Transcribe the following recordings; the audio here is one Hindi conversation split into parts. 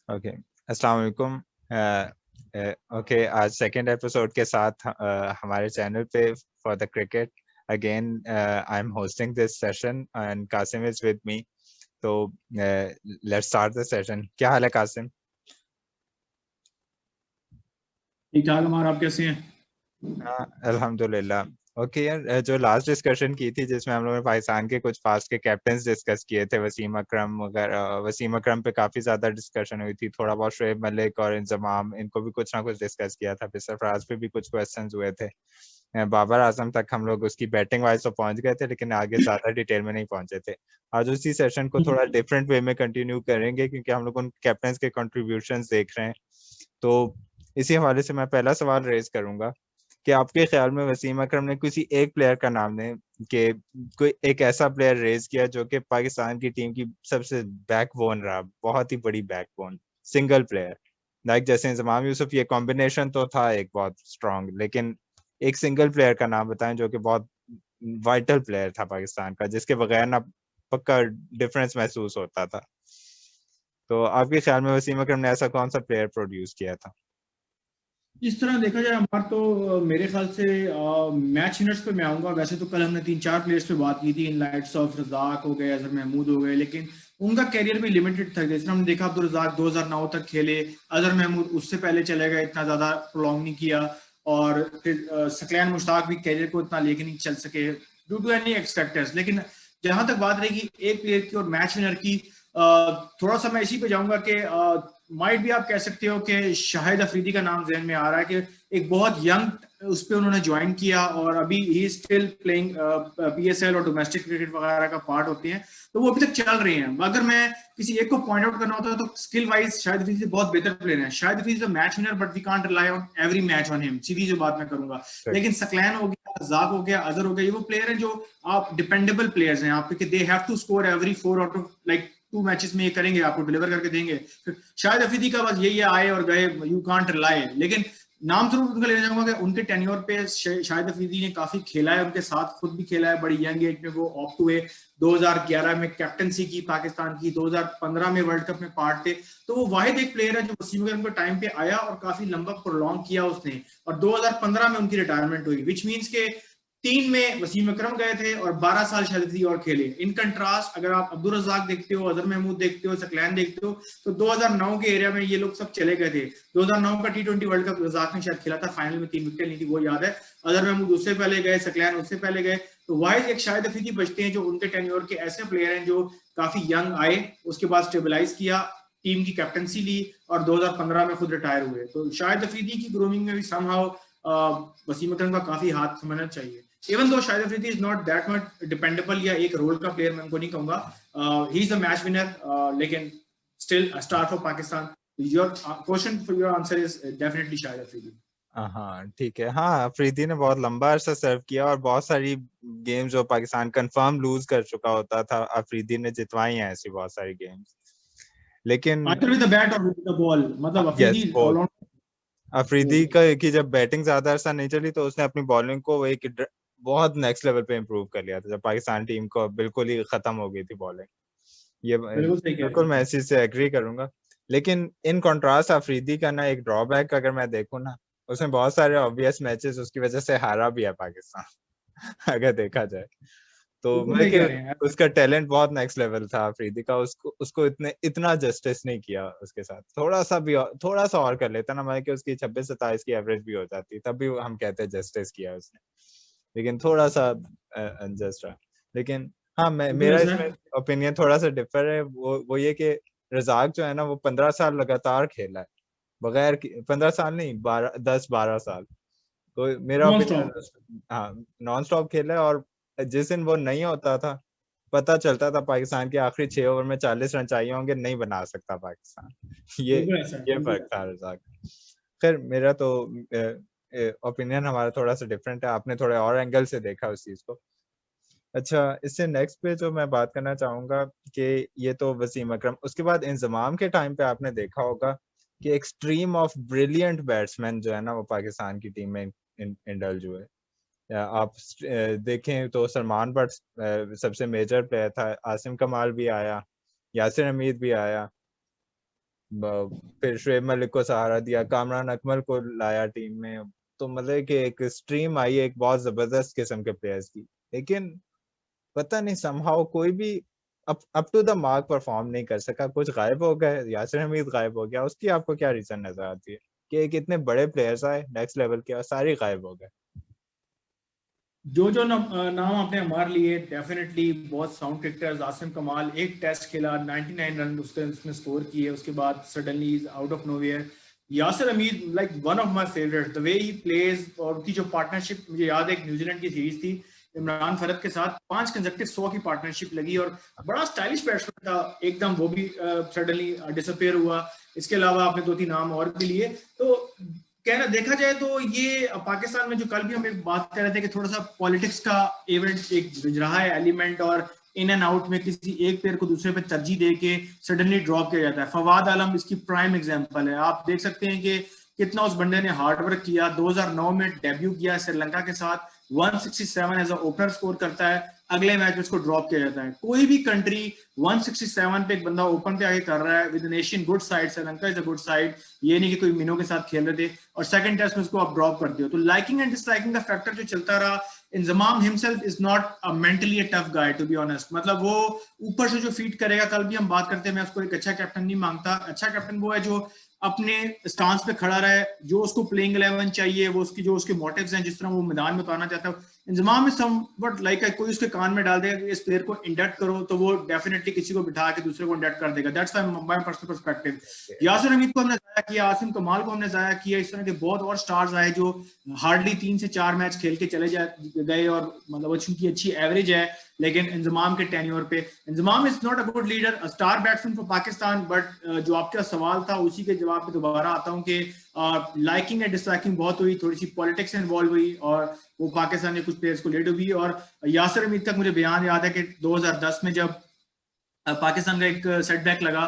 ओके, अस्सलाम वालेकुम। ओके, आज सेकंड एपिसोड के साथ हमारे चैनल पे for the cricket again I am hosting this session and Qasim is with me. तो लेट्स स्टार्ट द सेशन। क्या हाल है कासिम? ठीक ठाक। हमारा आप कैसे हैं? हाँ, अल्हम्दुलिल्लाह। ओके यार, जो लास्ट डिस्कशन की थी जिसमें हम लोगों ने पाकिस्तान के कुछ फास्ट के कैप्टन्स डिस्कस किए थे, वसीम अकरम वगैरह, वसीम अकरम पे काफी ज्यादा डिस्कशन हुई थी, थोड़ा बहुत शोएब मलिक और इंजमाम, इनको भी कुछ ना कुछ डिस्कस किया था, फिर सरफराज पे भी कुछ क्वेश्चंस हुए थे। बाबर आजम तक हम लोग उसकी बैटिंग वाइज तो पहुंच गए थे, लेकिन आगे ज्यादा डिटेल में नहीं पहुंचे थे। आज उसी सेशन को थोड़ा डिफरेंट वे में कंटिन्यू करेंगे, क्योंकि हम लोग उन कैप्टन्स के कंट्रीब्यूशंस देख रहे हैं। तो इसी हवाले से मैं पहला सवाल रेज करूंगा कि आपके ख्याल में वसीम अकरम ने किसी एक प्लेयर का नाम दें कि कोई एक ऐसा प्लेयर रेज किया जो कि पाकिस्तान की टीम की सबसे बैकबोन रहा, बहुत ही बड़ी बैकबोन, सिंगल प्लेयर। लाइक जैसे इंजमाम यूसुफ, ये कॉम्बिनेशन तो था एक बहुत स्ट्रांग, लेकिन एक सिंगल प्लेयर का नाम बताएं जो कि बहुत वाइटल प्लेयर था पाकिस्तान का, जिसके बगैर ना पक्का डिफरेंस महसूस होता था। तो आपके ख्याल में वसीम अकरम ने ऐसा कौन सा प्लेयर प्रोड्यूस किया था? इस तरह देखा जाए हमारा तो मेरे ख्याल से मैच विनर्स पे मैं आऊंगा। वैसे तो कल हमने 3-4 प्लेयर्स पे बात की थी, इन लाइट्स ऑफ रजाक हो गए, अजहर महमूद हो गए, लेकिन उनका कैरियर भी लिमिटेड था। जैसे हमने देखा अब्दुल रजाक 2009 तक खेले, अजहर महमूद उससे पहले चले गए, इतना ज्यादा प्रोलॉन्ग नहीं किया। और फिर सकलैन मुश्ताक भी कैरियर को इतना लेके नहीं चल सके due to any X factors. लेकिन जहां तक बात रहेगी एक प्लेयर की और मैच विनर की, थोड़ा सा मैं इसी पे जाऊंगा कि माइट भी आप कह सकते हो कि शाहिद अफरीदी का नाम जहन में आ रहा है कि एक बहुत यंग उस पर उन्होंने ज्वाइन किया और अभी ही स्टिल प्लेइंग पीएसएल और डोमेस्टिक क्रिकेट वगैरह का पार्ट होते हैं, तो वो अभी तक चल रहे हैं। अगर मैं किसी एक को पॉइंट आउट करना होता है तो स्किल वाइज शाहिद अफरीदी बहुत बेहतर प्लेयर है। Shahid Afridi match winner, but we can't rely on every match on him, सीधी जो बात मैं करूंगा। लेकिन सकलैन हो गया, रजाक हो गया, अजहर हो गया, ये वो प्लेयर है जो आप डिपेंडेबल प्लेयर्स हैं आपके, they have to score every 4 out of like 2 matches में ये करेंगे, आपको डिलीवर करके देंगे। शायद अफरीदी का बस यही आए और गए, यू कांट रिलाई। लेकिन नाम जरूर उनका लेना चाहूंगा कि उनके टेन्योर पे शाहिद अफरीदी ने काफी खेला है, उनके साथ खुद भी खेला है, बड़ी यंग एज में वो ऑफ टू ए 2011 में कैप्टनसी की पाकिस्तान की, 2015 में वर्ल्ड कप में पार्ट थे। तो वो वाहिद एक प्लेयर है जो वसीम अकरम के टाइम पे आया और काफी लंबा प्रोलॉन्ग किया उसने, और 2015 में उनकी रिटायरमेंट हुई, विच मीन्स के 3 में वसीम अकरम गए थे और 12 साल शाहिद अफरीदी और खेले। इन कंट्रास्ट अगर आप अब्दुल रजाक देखते हो, अजहर महमूद देखते हो, सकलैन देखते हो, तो 2009 के एरिया में ये लोग सब चले गए थे। 2009 का टी20 वर्ल्ड कप रजाक ने शायद खेला था, फाइनल में 3 विकेट ली थी, वो याद है। अजहर महमूद उससे पहले गए, सकलैन उससे पहले गए। तो वाहिद एक शाहिद अफरीदी बचते हैं जो उनके टेन्योर के ऐसे प्लेयर हैं जो काफी यंग आए, उसके बाद स्टेबलाइज किया, टीम की कैप्टनसी ली और 2015 में खुद रिटायर हुए। तो शाहिद अफरीदी की ग्रूमिंग में भी समहाउ वसीम अकरम का काफी हाथ समझना चाहिए। Even though Shahid Afridi is not that much dependable या एक रोल का प्लेयर मैं उनको नहीं कहूंगा, he is a match winner, लेकिन still a star for Pakistan. Your question for your answer is definitely Shahid Afridi. हाँ ठीक है। हाँ, अफरीदी ने बहुत लंबा अरसा सर्व किया और बहुत सारी गेम्स जो पाकिस्तान कंफर्म लूज कर चुका होता था, अफरीदी ने जितवाई हैं ऐसी बहुत सारी गेम्स। लेकिन आइदर विद द बैट और विद द बॉल, मतलब yes, Afridi both. Allrounder. Afridi का की जब बैटिंग ज्यादा अरसा नहीं चली तो उसने अपनी बॉलिंग को बहुत नेक्स्ट लेवल पे इम्प्रूव कर लिया था, जब पाकिस्तान टीम को बिल्कुल ही खत्म हो गई थी बॉलिंग। ये बिल्कुल सही कह रहे बिल्कुल हैं। मैं इस चीज से एग्री करूंगा। लेकिन इन कॉन्ट्रास्ट अफरीदी का ना एक ड्रॉबैक अगर मैं देखूँ ना, उसने बहुत सारे ऑब्वियस मैचेस उसकी वजह से हारा भी है पाकिस्तान अगर देखा जाए तो। बिल्कुल मैं सही कि कह रहे हैं। उसका टैलेंट बहुत नेक्स्ट लेवल था अफरीदी का, उसको उसको इतना जस्टिस नहीं किया उसके साथ। थोड़ा सा और कर लेता ना, मैं कि उसकी 26-27 की एवरेज भी हो जाती, तब भी हम कहते हैं जस्टिस किया उसने। लेकिन थोड़ा सा अनजस्ट रहा। लेकिन हाँ, बिल्कुल मेरा ऐसा इसमें है। ओपिनियन थोड़ा सा डिफर है। वो ये कि रजाक जो है ना, वो 15 साल लगातार खेला है, बगैर 15 साल नहीं, 10-12 साल। तो मेरा नॉन ओपिनियन, स्टॉप। हाँ, नॉन स्टॉप खेला है। और जिस दिन वो नहीं होता था, पता चलता था पाकिस्तान के आखिरी 6 ओवर में 40 रन चाहिए होंगे, नहीं बना सकता पाकिस्तान ये बिल्कुल ऐसा है, ये बिल्कुल फर्क ऐसा था है। रजाक। खैर, मेरा तो ओपिनियन हमारा थोड़ा सा डिफरेंट है, आपने थोड़े और एंगल से देखा उस चीज को। अच्छा, इससे नेक्स्ट पे जो मैं बात करना चाहूंगा कि ये तो वसीम अकरम, उसके बाद इंजमाम के टाइम पे आपने देखा होगा कि एक स्ट्रीम ऑफ ब्रिलियंट बैट्समैन जो है ना, वो पाकिस्तान की टीम में इंडल्ज हुए। या आप देखें तो सलमान बट सबसे मेजर प्लेयर था, आसिम कमाल भी आया, यासिर हमीद भी आया, फिर शुएब मलिक को सहारा दिया, कामरान अकमल को लाया टीम में, तो मतलब कि एक स्ट्रीम आई एक बहुत जबरदस्त किस्म के प्लेयर्स की। लेकिन पता नहीं समहाउ कोई भी up to the mark perform नहीं कर सका, कुछ गायब हो गए, यासिर हमीद गायब हो गया, उसकी आपको क्या रीजन नजर आती है कि एक इतने बड़े प्लेयर्स आए नेक्स्ट लेवल के और सारे गायब हो गए? जो नाम आपने हमारे लिए डेफिनेटली बहुत साउंड क्रिकेटर्स, आसिम कमाल एक टेस्ट खेला 99 रन उसने स्कोर किए, उसके बाद suddenly is out of nowhere. Yasir Hamid like one of my favourite, the way he plays, और उनकी जो पार्टनरशिप, मुझे याद है एक न्यूजीलैंड की सीरीज थी इमरान फरद के साथ, 5 कंसेक्टिव 100 की पार्टनरशिप लगी और बड़ा स्टाइलिश बैट्समैन था एकदम, वो भी सडनली डिसअपियर हुआ। इसके अलावा आपने 2-3 नाम और भी लिए। तो कहना देखा जाए तो ये पाकिस्तान में जो कल भी हम एक बात कर रहे थे कि थोड़ा सा पॉलिटिक्स का इवेंट एक रहा है एलिमेंट, और इन एंड आउट में किसी एक प्लेयर को दूसरे पे तरजीह दे के सडनली ड्रॉप किया जाता है। फवाद आलम इसकी प्राइम एग्जांपल है। आप देख सकते हैं कि कितना उस बंदे ने हार्डवर्क किया, 2009 में डेब्यू किया श्रीलंका के साथ, 167 एज अ ओपनर स्कोर करता है, अगले मैच में उसको ड्रॉप किया जाता है। कोई भी कंट्री 167 पे एक बंदा ओपन पे आगे कर रहा है with N Asian good side, Sri Lanka is a good side, ये नहीं कि कोई मिनों के साथ खेल रहे थे, और सेकंड टेस्ट में उसको आप ड्रॉप कर दियो। तो लाइकिंग एंड डिसलाइकिंग का फैक्टर जो चलता रहा, Inzamam himself is not a mentally a tough guy to be honest, मतलब वो ऊपर से जो फीड करेगा, कल भी हम बात करते हैं, मैं उसको एक अच्छा कैप्टन नहीं मांगता। अच्छा कैप्टन वो है जो अपने स्टांस पे खड़ा रहे, जो उसको प्लेइंग 11 चाहिए, वो उसकी जो उसके मोटिव्स हैं, जिस तरह वो मैदान में उतारना चाहता है। इंजमाम में समवट लाइक कोई उसके कान में डाल देगा कि इस प्लेयर को इंडक्ट करो, तो वो डेफिनेटली किसी को बिठा के दूसरे को इंडक्ट कर देगा। That's my personal perspective. Yasir Hamid को हमने जाया किया, आसिम कमाल को हमने जाया किया, इस तरह के बहुत और स्टार्स आए जो हार्डली 3 से 4 मैच खेल के चले गए, और मतलब उनकी अच्छी एवरेज है, लेकिन इंजमाम के टेन्योर पे, Inzamam is not a good leader, a star batsman for Pakistan. But जो आपका सवाल था उसी के जवाब पे दोबारा आता हूँ कि लाइकिंग एंड डिसलाइकिंग बहुत हुई, थोड़ी सी पॉलिटिक्स इन्वॉल्व हुई, और वो पाकिस्तान ने कुछ प्लेयर्स को लेट हुई। और यासिर हमीद का मुझे बयान याद है कि 2010 में जब पाकिस्तान का एक सेटबैक लगा,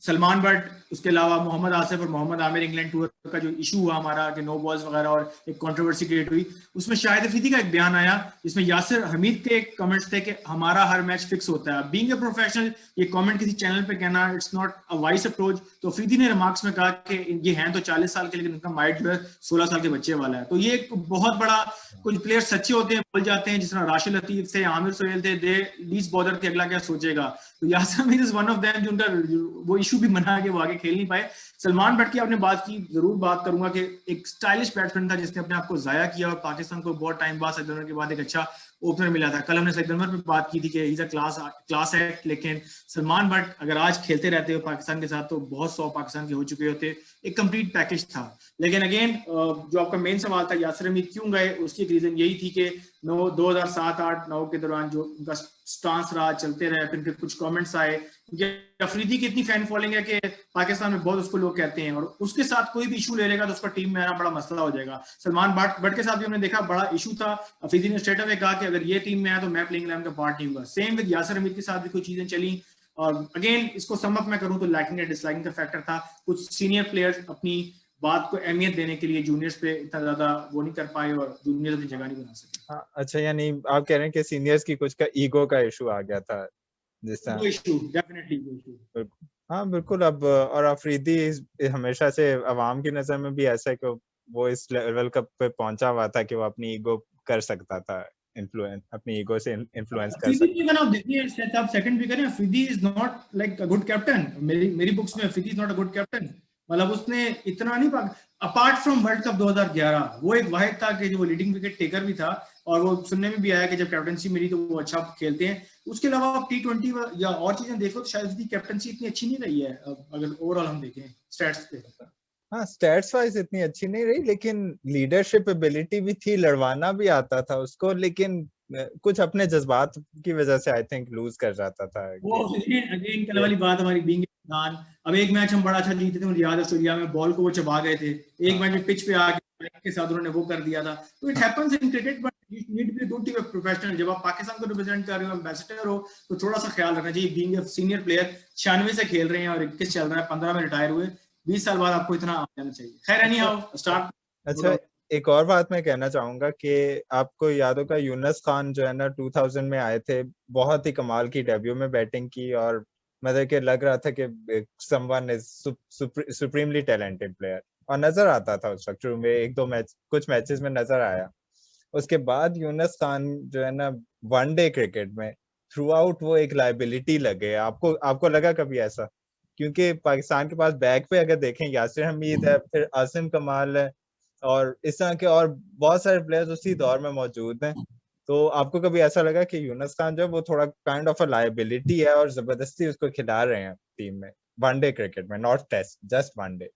सलमान बट, उसके अलावा मोहम्मद आसिफ और मोहम्मद आमिर इंग्लैंड टूर का जो इशू हुआ हमारा कि नो बॉल्स वगैरह, और एक कंट्रोवर्सी क्रिएट हुई, उसमें शाहिद अफरीदी का एक बयान आया जिसमें यासिर हमीद के कमेंट्स थे कि हमारा हर मैच फिक्स होता है। बीइंग ए प्रोफेशनल, ये कमेंट किसी चैनल पे कहना it's not a vice approach. तो अफरीदी ने रिमार्क्स में कहा कि ये हैं तो 40 साल के, लेकिन उनका माइंड जो है 16 साल के बच्चे वाला है। तो ये एक बहुत बड़ा, कुछ प्लेयर सच्चे होते हैं, बोल जाते हैं, जिस तरह राशिद लतीफ थे, आमिर सोहेल थे, दे लीस्ट बॉदर थे अगला क्या सोचेगा। तो Yasir Hamid is one of them, जो उनका वो इशू भी बना के वो आगे खेल नहीं पाए। सलमान बट की आपने बात की, जरूर बात करूंगा कि एक स्टाइलिश बैट्समैन था जिसने अपने आप को जाया किया, और पाकिस्तान को बहुत टाइम बाद सैयद अनवर के बाद एक अच्छा ओपनर मिला था। कल हमने सैयद अनवर पे बात की थी कि इज अ क्लास एक्ट, लेकिन सलमान बट अगर आज खेलते रहते हो पाकिस्तान के साथ तो बहुत 100 पाकिस्तान के हो चुके होते, एक कंप्लीट पैकेज था। लेकिन अगेन जो आपका मेन सवाल था यासिर हमीद क्यों गए, उसकी एक रीजन यही थी कि 2007-8-9 के दौरान जो उनका स्टांस रहा, चलते रहे, फिर कुछ कमेंट्स आए। अफरीदी की इतनी फैन फॉलोइंग है कि पाकिस्तान में बहुत उसको लोग कहते हैं, और उसके साथ कोई भी इशू ले लेगा तो उसका टीम में आना बड़ा मसला हो जाएगा। सलमान बट के साथ भी हमने देखा बड़ा इशू था, अफरीदी ने स्ट्रेट अवे कहा कि अगर ये टीम में आया तो मैं प्लेइंग 11 का पार्ट नहीं हूँ। सेम विद यासिर हमीद के साथ भी कुछ चीजें चली, और अगेन इसको समअप मैं करूं तो लाइकिंग एंड डिसलाइकिंग का फैक्टर था। कुछ सीनियर प्लेयर्स अपनी बात को अहमियत देने के लिए जूनियर्स पे इतना ज्यादा वो नहीं कर पाए, और जूनियर्स अपनी जगह नहीं बना सके। हाँ, अच्छा, यानी आप कह रहे हैं कि सीनियर्स की कुछ का ईगो का इशू आ गया था जिस तरह। वो इशू डेफिनेटली वो इशू। हाँ बिल्कुल। अब और अफरीदी हमेशा से अवाम की नजर में भी ऐसा है कि वो इस लेवल कप पे पहुंचा हुआ था कि वो अपनी ईगो कर सकता था, इन्फ्लुएंस अपनी ईगो से इन्फ्लुएंस कर अफरीदी सकता। की अगर आप देखिए, आप सेकंड भी करें, Afridi is not like a good captain. मेरी बुक्स में Afridi is not a good captain, मतलब उसने इतना नहीं, अपार्ट फ्रॉम वर्ल्ड कप 2011 वो एक वाहिद था कि जो लीडिंग विकेट टेकर भी था, और वो सुनने में भी आया कि जब कैप्टनसी मिली तो वो अच्छा खेलते हैं। उसके अलावा आप T20 या और चीजें देखो तो शायद उसकी कैप्टनसी इतनी अच्छी नहीं रही है, अगर ओवरऑल हम देखें स्टैट्स पे। हाँ, स्टैट्स वाइज इतनी अच्छी नहीं रही, लेकिन लीडरशिप एबिलिटी भी थी, लड़वाना भी आता था उसको, लेकिन कुछ अपने जज्बात की वजह से आई थिंक लूज कर जाता था वो अगेन कल वाली बात हमारी बीइंग इंसान। अब एक मैच हम बड़ा अच्छा जीते थे, मुझे याद है ऑस्ट्रेलिया में, बॉल को वो चबा गए थे, एक मैच में पिच पे आके के साथ उन्होंने वो कर दिया था। तो it happens in cricket, but you need to be good team professional. जब आप पाकिस्तान को रिप्रेजेंट कर रहे हो, एम्बेसडर हो, तो थोड़ा सा ख्याल रखना चाहिए। बीइंग ए सीनियर प्लेयर 96 से खेल रहे हैं और 21 चल रहा है, 15 में रिटायर हुए, 20 साल बाद आपको इतना आ जाना चाहिए। खैर एनी हाउ स्टार्ट। अच्छा, एक और बात मैं कहना चाहूंगा कि आपको याद होगा यूनुस खान जो है ना 2000 में आए थे, बहुत ही कमाल की डेब्यू में बैटिंग की, और मतलब कि लग रहा था कि someone is supremely talented player, और नजर आता था उस वक्त शुरू में एक दो मैच, कुछ मैचेस में नजर आया। उसके बाद यूनुस खान जो है ना, वनडे क्रिकेट में थ्रू आउट वो एक लाइबिलिटी लगे। आपको आपको लगा कभी ऐसा? क्योंकि पाकिस्तान के पास बैक पे अगर देखें, यासिर हमीद है, फिर आसिम कमाल है, और इस तरह के और बहुत सारे प्लेयर्स उसी दौर में मौजूद हैं। तो आपको कभी ऐसा लगा कि यूनुस खान जो है वो थोड़ा काइंड ऑफ अ लाइबिलिटी है और जबरदस्ती उसको खिला रहे हैं टीम में, वनडे क्रिकेट में, नॉट टेस्ट, जस्ट वनडे?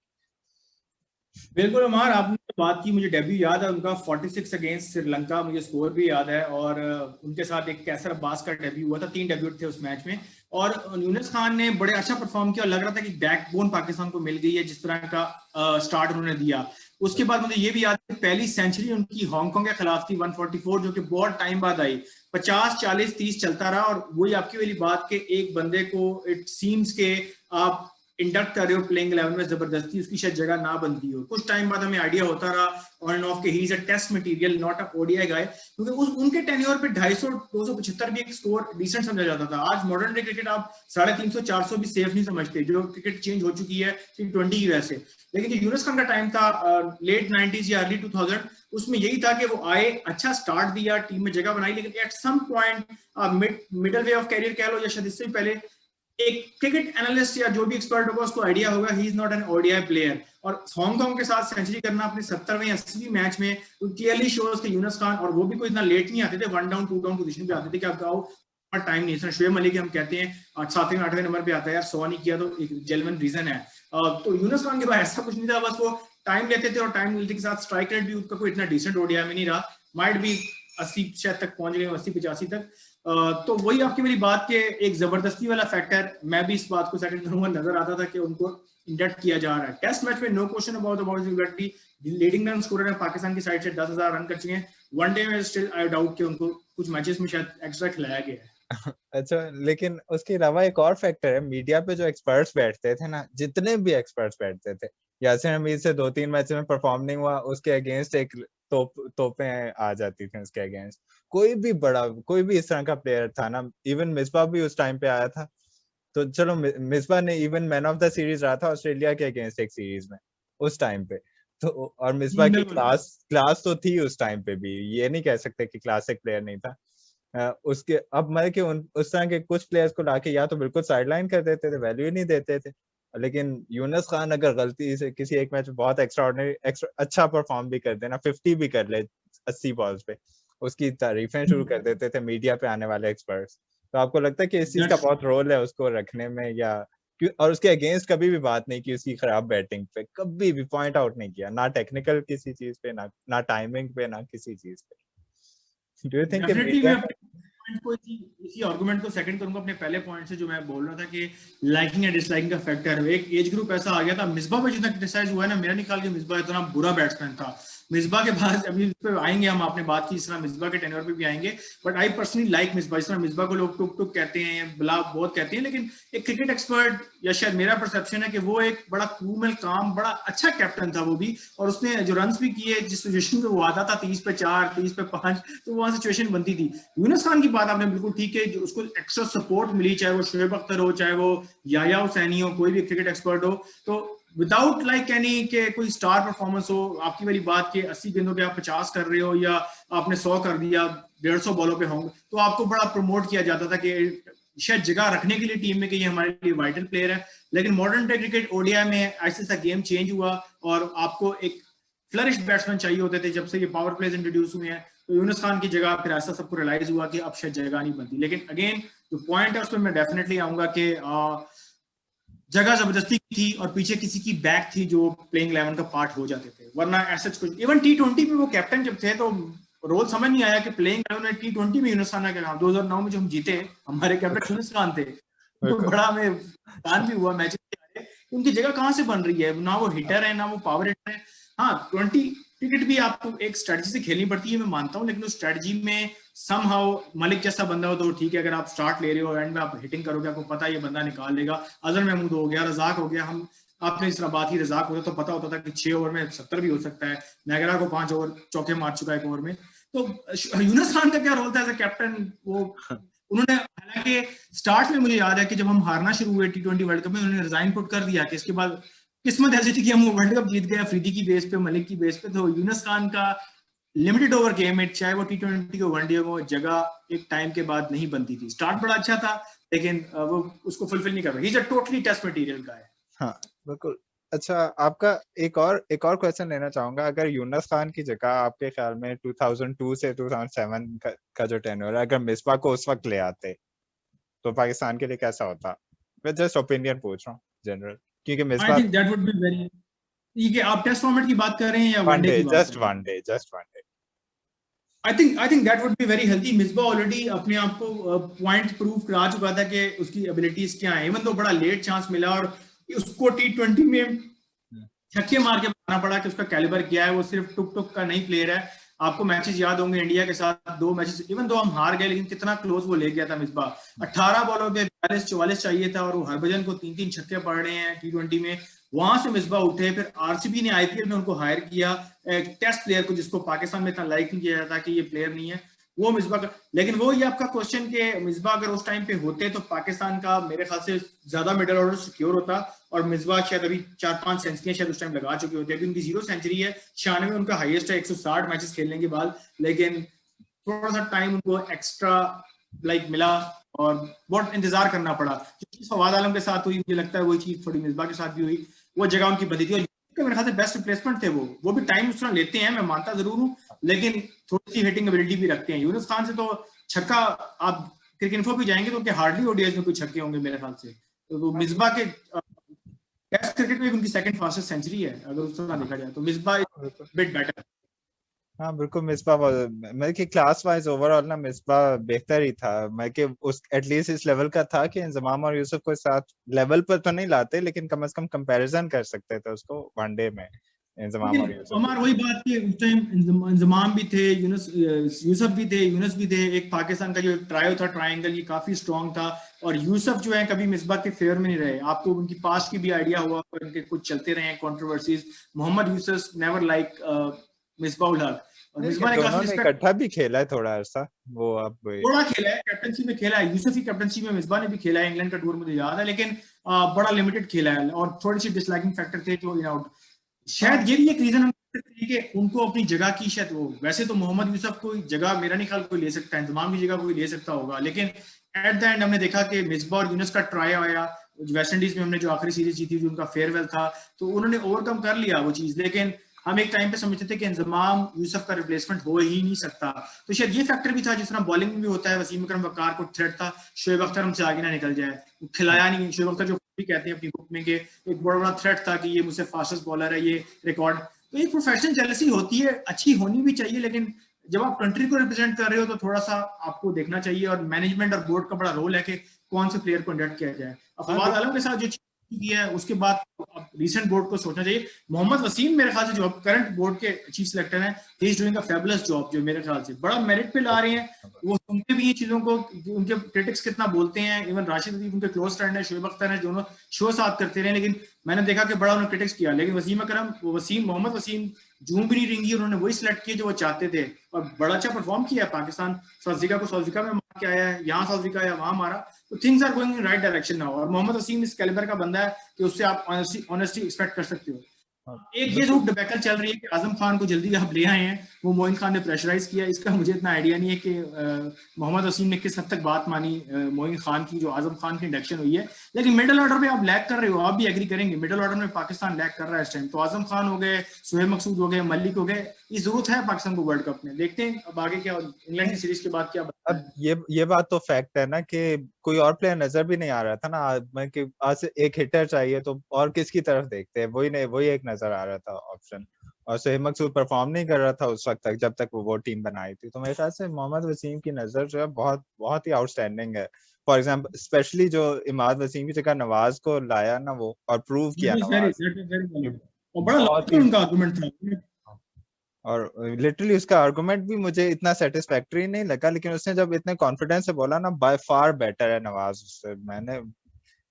बिल्कुल अमार, आपने तो बात की, मुझे डेब्यू याद है उनका 46 अगेंस्ट श्रीलंका, मुझे स्कोर भी याद है। और उनके साथ एक कैसर अब्बास का डेब्यू हुआ था, 3 डेब्यूट थे उस मैच में। और यूनुस खान ने बड़े अच्छा परफॉर्म किया, लग रहा था कि बैकबोन पाकिस्तान को मिल गई है जिस तरह का स्टार्ट उन्होंने दिया। उसके बाद मुझे ये भी याद है पहली सेंचुरी उनकी हांगकांग के खिलाफ थी 144, जो कि बहुत टाइम बाद आई। 50 40 30 चलता रहा, और वही आपकी वाली बात के एक बंदे को इट सीम्स के आप इंडक्ट कर रहे हो प्लेइंग 11 में जबरदस्ती, उसकी शायद जगह ना बनती हो। कुछ टाइम बाद हमें आइडिया होता रहा ऑन एंड ऑफ के he is a test material, not a ODI guy, क्योंकि उस उनके टेन्योर पे 250 275 भी एक स्कोर डिसेंट समझा जाता था। आज मॉडर्न डे क्रिकेट आप 350 400 भी सेफ नहीं समझते, जो क्रिकेट चेंज हो चुकी है T20 की वजह से। लेकिन जो यूनुस खान का टाइम था लेट 90s या अर्ली 2000, उसमें यही था कि वो आए, अच्छा स्टार्ट दिया, टीम में जगह बनाई, लेकिन at some point middle way of career कह लो या शायद इससे भी पहले, एक क्रिकेट एनालिस्ट या जो भी एक्सपर्ट होगा उसको आइडिया होगा he is not an ODI player. और हांगकांग के साथ सेंचुरी करना अपने 70वें 80वें मैच में क्लियरली शोज कि यूनुस खान, और वो भी कोई इतना लेट नहीं आते थे, 1 डाउन 2 डाउन पोजीशन पे आते थे कि आप आओ, टाइम नहीं। शोएब मलिक हम कहते हैं 7वें 8वें नंबर पे आता है यार, 100 नहीं किया तो एक जेन्युइन रीजन है। तो यूनुस खान के पास ऐसा कुछ नहीं था, बस वो टाइम लेते थे, और टाइम लेने के साथ स्ट्राइक रेट भी उसका कोई इतना डिसेंट ओडीआई में नहीं रहा, माइट भी 80 शायद तक पहुंच गए, 80 85 तक। तो वही आपकी मेरी बात के एक जबरदस्ती वाला फैक्टर, मैं भी इस बात को सेकंड करूंगा, नजर आता था कि उनको इंडक्ट किया जा रहा है। टेस्ट मैच में no question about leading run scorer है पाकिस्तान की साइड से, 10,000 रन कर चुके हैं। वनडे में स्टिल आई डाउट कि उनको कुछ मैचेस में शायद एक्स्ट्रा खिलाया गया है। अच्छा, लेकिन उसके अलावा एक और फैक्टर है, मीडिया पे जो एक्सपर्ट्स बैठते थे ना, जितने भी एक्सपर्ट्स बैठते थे, यासिर हमीद से 2-3 मैच में परफॉर्म नहीं हुआ, उसके अगेंस्ट एक तोपें आ जाती थी उसके अगेंस्ट। कोई भी बड़ा, कोई भी इस तरह का प्लेयर था ना, इवन मिसबा भी उस टाइम पे आया था। तो चलो, मिसबा ने even man of the series रहा था ऑस्ट्रेलिया के अगेंस्ट एक सीरीज में उस टाइम पे। तो और मिसबा की बिल्कुल। क्लास तो थी उस टाइम पे भी, ये नहीं कह सकते कि क्लासिक प्लेयर नहीं था। उसके अब मतलब कि उस तरह के कुछ प्लेयर्स को लाके या तो बिल्कुल साइडलाइन कर देते थे, वैल्यू ही नहीं देते थे। लेकिन यूनुस खान अगर गलती से किसी एक मैच में बहुत अच्छा परफॉर्म भी कर देना, 50 भी कर ले 80 बॉल्स पे, उसकी तारीफें शुरू कर देते थे मीडिया पे आने वाले एक्सपर्ट्स। तो आपको लगता है कि इस चीज का बहुत रोल है उसको रखने में, या और उसके अगेंस्ट कभी भी बात नहीं की, उसकी खराब बैटिंग पे कभी भी पॉइंट आउट नहीं किया, ना टेक्निकल किसी चीज पे, ना टाइमिंग पे, ना किसी चीज पे? Do you think definitely media मैं का? अपने पॉइंट को इसी आर्गुमेंट को सेकंड करूंगा अपने पहले पॉइंट से, जो मैं बोल रहा था कि लाइकिंग या डिसलाइकिंग का फैक्टर है। एक एज ग्रुप ऐसा आ गया था, मिसबा पे जितना क्रिटिसाइज हुआ है ना, मेरा निकाल के मिसबा इतना बुरा बैट्समैन था। मिसबा के बाद अभी इस पे आएंगे हम, आपने बात की, इस तरह मिसबा के टेन्योर पे भी आएंगे, but I personally like Misbah. इस तरह मिसबा को लोग टुक टुक कहते हैं, बला बहुत कहते हैं, लेकिन एक क्रिकेट एक्सपर्ट, या शायद मेरा परसेप्शन है कि वो एक बड़ा कूल काम, बड़ा अच्छा कैप्टन था वो भी। और उसने जो रन भी किए, जिस सिचुएशन पे वो आता था 30 पे 4 30 पे 5, तो वहां सिचुएशन बनती थी। यूनुस खान की बात आपने बिल्कुल ठीक है, जो उसको एक्स्ट्रा सपोर्ट मिली, चाहे वो शोएब अख्तर हो, चाहे वो याया हुसैनी हो, कोई भी क्रिकेट एक्सपर्ट हो, तो विदाउट लाइक एनी के कोई स्टार परफॉर्मेंस हो, आपकी वाली बात के 80 गेंदों पे आप 50 कर रहे हो, या आपने 100 कर दिया 150 बॉलों पे होंगे, तो आपको बड़ा प्रमोट किया जाता था कि शायद जगह रखने के लिए टीम में कि ये हमारे लिए वाइटल प्लेयर है। लेकिन मॉडर्न डे क्रिकेट ओडीआई में ऐसे ऐसा गेम चेंज हुआ, और आपको एक फ्लरिश बैट्समैन चाहिए होते थे जब से ये पावर प्लेज इंट्रोड्यूस हुए हैं। तो यूनुस खान की जगह फिर ऐसा सबको रियलाइज हुआ कि अब शायद जगह नहीं बनती। लेकिन अगेन जो पॉइंट है उस पर मैं डेफिनेटली आऊंगा कि जगह जबरदस्ती थी, और पीछे किसी की बैक थी जो प्लेइंग 11 का पार्ट हो जाते थे, वरना ऐसा कुछ। इवन T20 में वो कैप्टन जब थे तो रोल समझ नहीं आया कि प्लेइंग 11 में T20 में यूनुस खान का नाम, 2009 में जो हम जीते, हमारे कैप्टन यूनुस खान थे, तो बड़ा हमें कान भी हुआ मैच में, उनकी जगह कहां से बन रही है? ना वो हिटर है, ना वो पावर हिटर है। हाँ, 20 क्रिकेट भी आपको एक स्ट्रेटजी से खेलनी पड़ती है, मैं मानता हूँ, लेकिन उस स्ट्रेटजी में समहाउ मलिक जैसा बंदा हो तो ठीक है, अगर आप स्टार्ट ले रहे हो, एंड में आप हिटिंग करोगे, आपको पता है ये बंदा निकाल लेगा। अजहर महमूद हो गया, रजाक हो गया, हम आपने इस तरह बात की, रजाक होता तो पता होता था कि 6 ओवर में 70 भी हो सकता है, मैगरा को 5 ओवर चौके मार चुका है 1 ओवर में। तो यूनुस खान का क्या रोल था एज ए कैप्टन? वो उन्होंने, हालांकि स्टार्ट में मुझे याद है कि जब हम हारना शुरू हुए T20 वर्ल्ड कप में, उन्होंने रिजाइन पुट कर दिया कि इसके बाद किस्मत ऐसी थी कि हम वर्ल्ड कप जीत गए अफरीदी की बेस पे, मलिक की बेस पे। तो यूनुस खान का लिमिटेड ओवर गेम में, चाहे वो T20 को वनडे हो, जगह एक टाइम के बाद नहीं बनती थी। स्टार्ट बड़ा अच्छा था लेकिन वो उसको फुलफिल नहीं कर रहा। He is a totally test material guy. हाँ बिल्कुल। अच्छा, आपका एक और क्वेश्चन लेना चाहूंगा। अगर यूनुस खान की जगह आपके ख्याल में 2002 से 2007 का जो टेन्योर है, अगर मिसबा को उस वक्त ले आते तो पाकिस्तान के लिए कैसा होता? मैं जस्ट ओपिनियन पूछ रहा हूँ जनरल, क्योंकि I Misbah think that would be very, ठीक है। आप टेस्ट फॉर्मेट की बात कर रहे हैं या वनडे की बात कर रहे हैं? Just one day. I think that would be very healthy. Misbah already अपने आप को पॉइंट प्रूव करा चुका था कि उसकी एबिलिटीज क्या है। इवन तो बड़ा लेट चांस मिला और उसको T20 में छक्के मार के बताना पड़ा कि उसका कैलिबर क्या है। वो सिर्फ टुक टुक का नहीं प्लेयर है। आपको मैचेस याद होंगे इंडिया के साथ, 2 मैचेस, इवन दो हम हार गए लेकिन कितना क्लोज वो ले गया था मिसबा। 18 बॉलों पे 42-44 चाहिए था और वो हरभजन को 3-3 छक्के पड़ रहे हैं T20 में। वहां से मिसबा उठे, फिर आरसीबी ने आईपीएल में उनको हायर किया, एक टेस्ट प्लेयर को जिसको पाकिस्तान में इतना लाइक नहीं किया जाता कि ये प्लेयर नहीं है वो मिसबा का। लेकिन वो ये आपका क्वेश्चन के मिसबा अगर उस टाइम पे होते तो पाकिस्तान का मेरे ख्याल से ज्यादा मिडल ऑर्डर सिक्योर होता और मिसबा शायद अभी 4-5 सेंचुरियां शायद उस टाइम लगा चुके होते। अभी उनकी 0 सेंचुरी है, 96 उनका हाईएस्ट है 160 मैचेस खेलने के बाद। लेकिन थोड़ा सा टाइम उनको एक्स्ट्रा मिला और बहुत इंतजार करना पड़ा। जो फवाद आलम के साथ हुई, मुझे लगता है वही चीज थोड़ी मिसबा के साथ भी हुई। वो जगह उनकी बदली थी और मेरे ख्याल से बेस्ट रिप्लेसमेंट थे। वो भी टाइम उस तरह लेते हैं, मैं मानता जरूर हूँ, लेकिन थोड़ी सी हिटिंग एबिलिटी भी रखते हैं। यूनुस खान से तो छक्का, आप क्रिकेट इन्फो भी जाएंगे तो उनके हार्डली ओडीआईज में कोई छक्के होंगे मेरे ख्याल से। तो मिसबा के टेस्ट क्रिकेट में उनकी सेकंड फास्टेस्ट सेंचुरी है अगर उस तरह देखा जाए तो। Misbah bit better. हाँ बिल्कुल, मिसबा मैं कि क्लास वाइज ओवरऑल ना मिसबा बेहतर ही था। मैं कि उस एटलीस्ट इस लेवल का था कि इंजमाम और यूसुफ को साथ लेवल पर तो नहीं लाते, लेकिन कम से कम कंपैरिजन कर सकते थे उसको वनडे में, इंजमाम और यूसुफ हमार वही बात कि उस टाइम इंजमाम भी थे, यूसुफ भी थे, यूनुस भी थे। एक पाकिस्तान का जो ट्रायो था, ट्रायंगल, ये काफी स्ट्रांग था। और यूसुफ जो है कभी मिसबा के फेवर में नहीं रहे। आपको उनकी पास्ट की भी आइडिया हुआ, उनके कुछ चलते रहे controversies. Mohammad Yusuf never like Misbah ul Haq, और मिसबा ने काफी दोनों ने रिस्पेक्ट, इकट्ठा भी खेला है थोड़ा अरसा। वो अब थोड़ा खेला है, कैप्टनसी में खेला है। यूसुफ की कैप्टनसी में मिसबा ने भी खेला है, इंग्लैंड का टूर मुझे याद है, लेकिन बड़ा लिमिटेड खेला है और थोड़ी सी डिसलाइकिंग फैक्टर थे जो इन आउट। शायद ये भी एक रीजन हम कि उनको अपनी जगह की, शायद वो, वैसे तो मोहम्मद यूसुफ को जगह मेरा नहीं ख्याल कोई ले सकता है, इंतजाम की जगह कोई ले सकता होगा, लेकिन एट द एंड हमने देखा कि मिसबा और यूनुस का ट्राई आया वेस्ट इंडीज में, हमने जो आखिरी सीरीज जीती जो उनका फेयरवेल था, तो उन्होंने ओवरकम कर लिया वो चीज। लेकिन हम एक टाइम पे समझते थे कि इंजमाम यूसुफ का रिप्लेसमेंट हो ही नहीं सकता। तो शायद ये फैक्टर भी था, जिस तरह बॉलिंग में भी होता है। वसीम अकरम वकार को थ्रेट था शोएब अख्तर हमसे आगे ना निकल जाए, खिलाया नहीं। शोएब अख्तर जो भी कहते हैं अपनी बुक में कि एक बड़ा बड़ा थ्रेट था कि ये मुझसे फास्टेस्ट बॉलर है, ये रिकॉर्ड। तो एक प्रोफेशनल जेलसी होती है, अच्छी होनी भी चाहिए, लेकिन जब आप कंट्री को रिप्रेजेंट कर रहे हो तो थोड़ा सा आपको देखना चाहिए। और मैनेजमेंट और बोर्ड का बड़ा रोल है कि कौन से प्लेयर को इंडक्ट किया जाए। फवाद आलम के साथ जो किया है उसके बाद रिसेंट बोर्ड को सोचना चाहिए। मोहम्मद वसीम मेरे ख्याल से जो करंट बोर्ड के चीफ सिलेक्टर हैं, he is doing a fabulous job, जो मेरे ख्याल से बड़ा मेरिट पे ला रहे हैं। वो सुनते भी हैं चीजों को, उनके क्रिटिक्स कितना बोलते हैं। इवन राशिद अदीब उनके क्लोज फ्रेंड है, शोएब अख्तर है, दोनों शो साथ करते रहे, लेकिन मैंने देखा कि बड़ा उन्होंने क्रिटिक्स किया। लेकिन वसीम अकरम, मोहम्मद वसीम जूम भी नहीं रिंगी, उन्होंने वही सिलेक्ट किया जो वो चाहते थे और बड़ा अच्छा परफॉर्म किया। पाकिस्तान साउथ अफ्रीका को साउथ अफ्रीका में मार के आया है, यहाँ साउथ अफ्रीका या वहां मारा, तो things are going in right direction now. और मोहम्मद वसीम इस कैलिबर का बंदा है कि उससे आप ऑनेस्टी एक्सपेक्ट कर सकते हो। एक ये जरूर डिबेकल चल रही है कि आजम खान को जल्दी आप ले आए हैं, वो मोइन खान ने प्रेशराइज किया। इसका मुझे इतना आइडिया नहीं है कि मोहम्मद वसीम ने किस हद तक बात मानी मोइन खान की, जो आजम खान की इंडक्शन हुई है। लेकिन मिडिल ऑर्डर पे आप लैग कर रहे हो, आप भी एग्री करेंगे, मिडिल ऑर्डर में पाकिस्तान लैग कर रहा है इस टाइम। तो आजम खान हो गए, सुहेब मकसूद हो गए, मलिक हो गए, ये जरूरत है पाकिस्तान को वर्ल्ड कप में। देखते हैं अब आगे क्या, इंग्लैंड की सीरीज के बाद क्या बनता है। अब ये बात तो फैक्ट है ना कि कोई और प्लेयर नजर भी नहीं आ रहा था ना। मैं कि आज से एक हिटर चाहिए तो और किसकी तरफ देखते हैं, वही नहीं, वही एक नजर आ रहा था ऑप्शन। और सोहेब मकसूद परफॉर्म नहीं कर रहा था उस वक्त तक जब तक वो टीम बनाई थी। तो मेरे ख्याल से मोहम्मद वसीम की नजर जो है बहुत बहुत ही आउटस्टैंडिंग है। फॉर एग्जाम्पल स्पेशली जो इमाद वसीम की जगह नवाज को लाया ना, वो और प्रूव किया नवाज और बड़ा बहुत ही, लॉजिकल उनका आर्गुमेंट था। और लिटरली उसका आर्गुमेंट भी मुझे इतना सेटिस्फैक्टरी नहीं लगा, लेकिन उसने जब इतने कॉन्फिडेंस से बोला ना, बाय फार बेटर है नवाज उससे, मैंने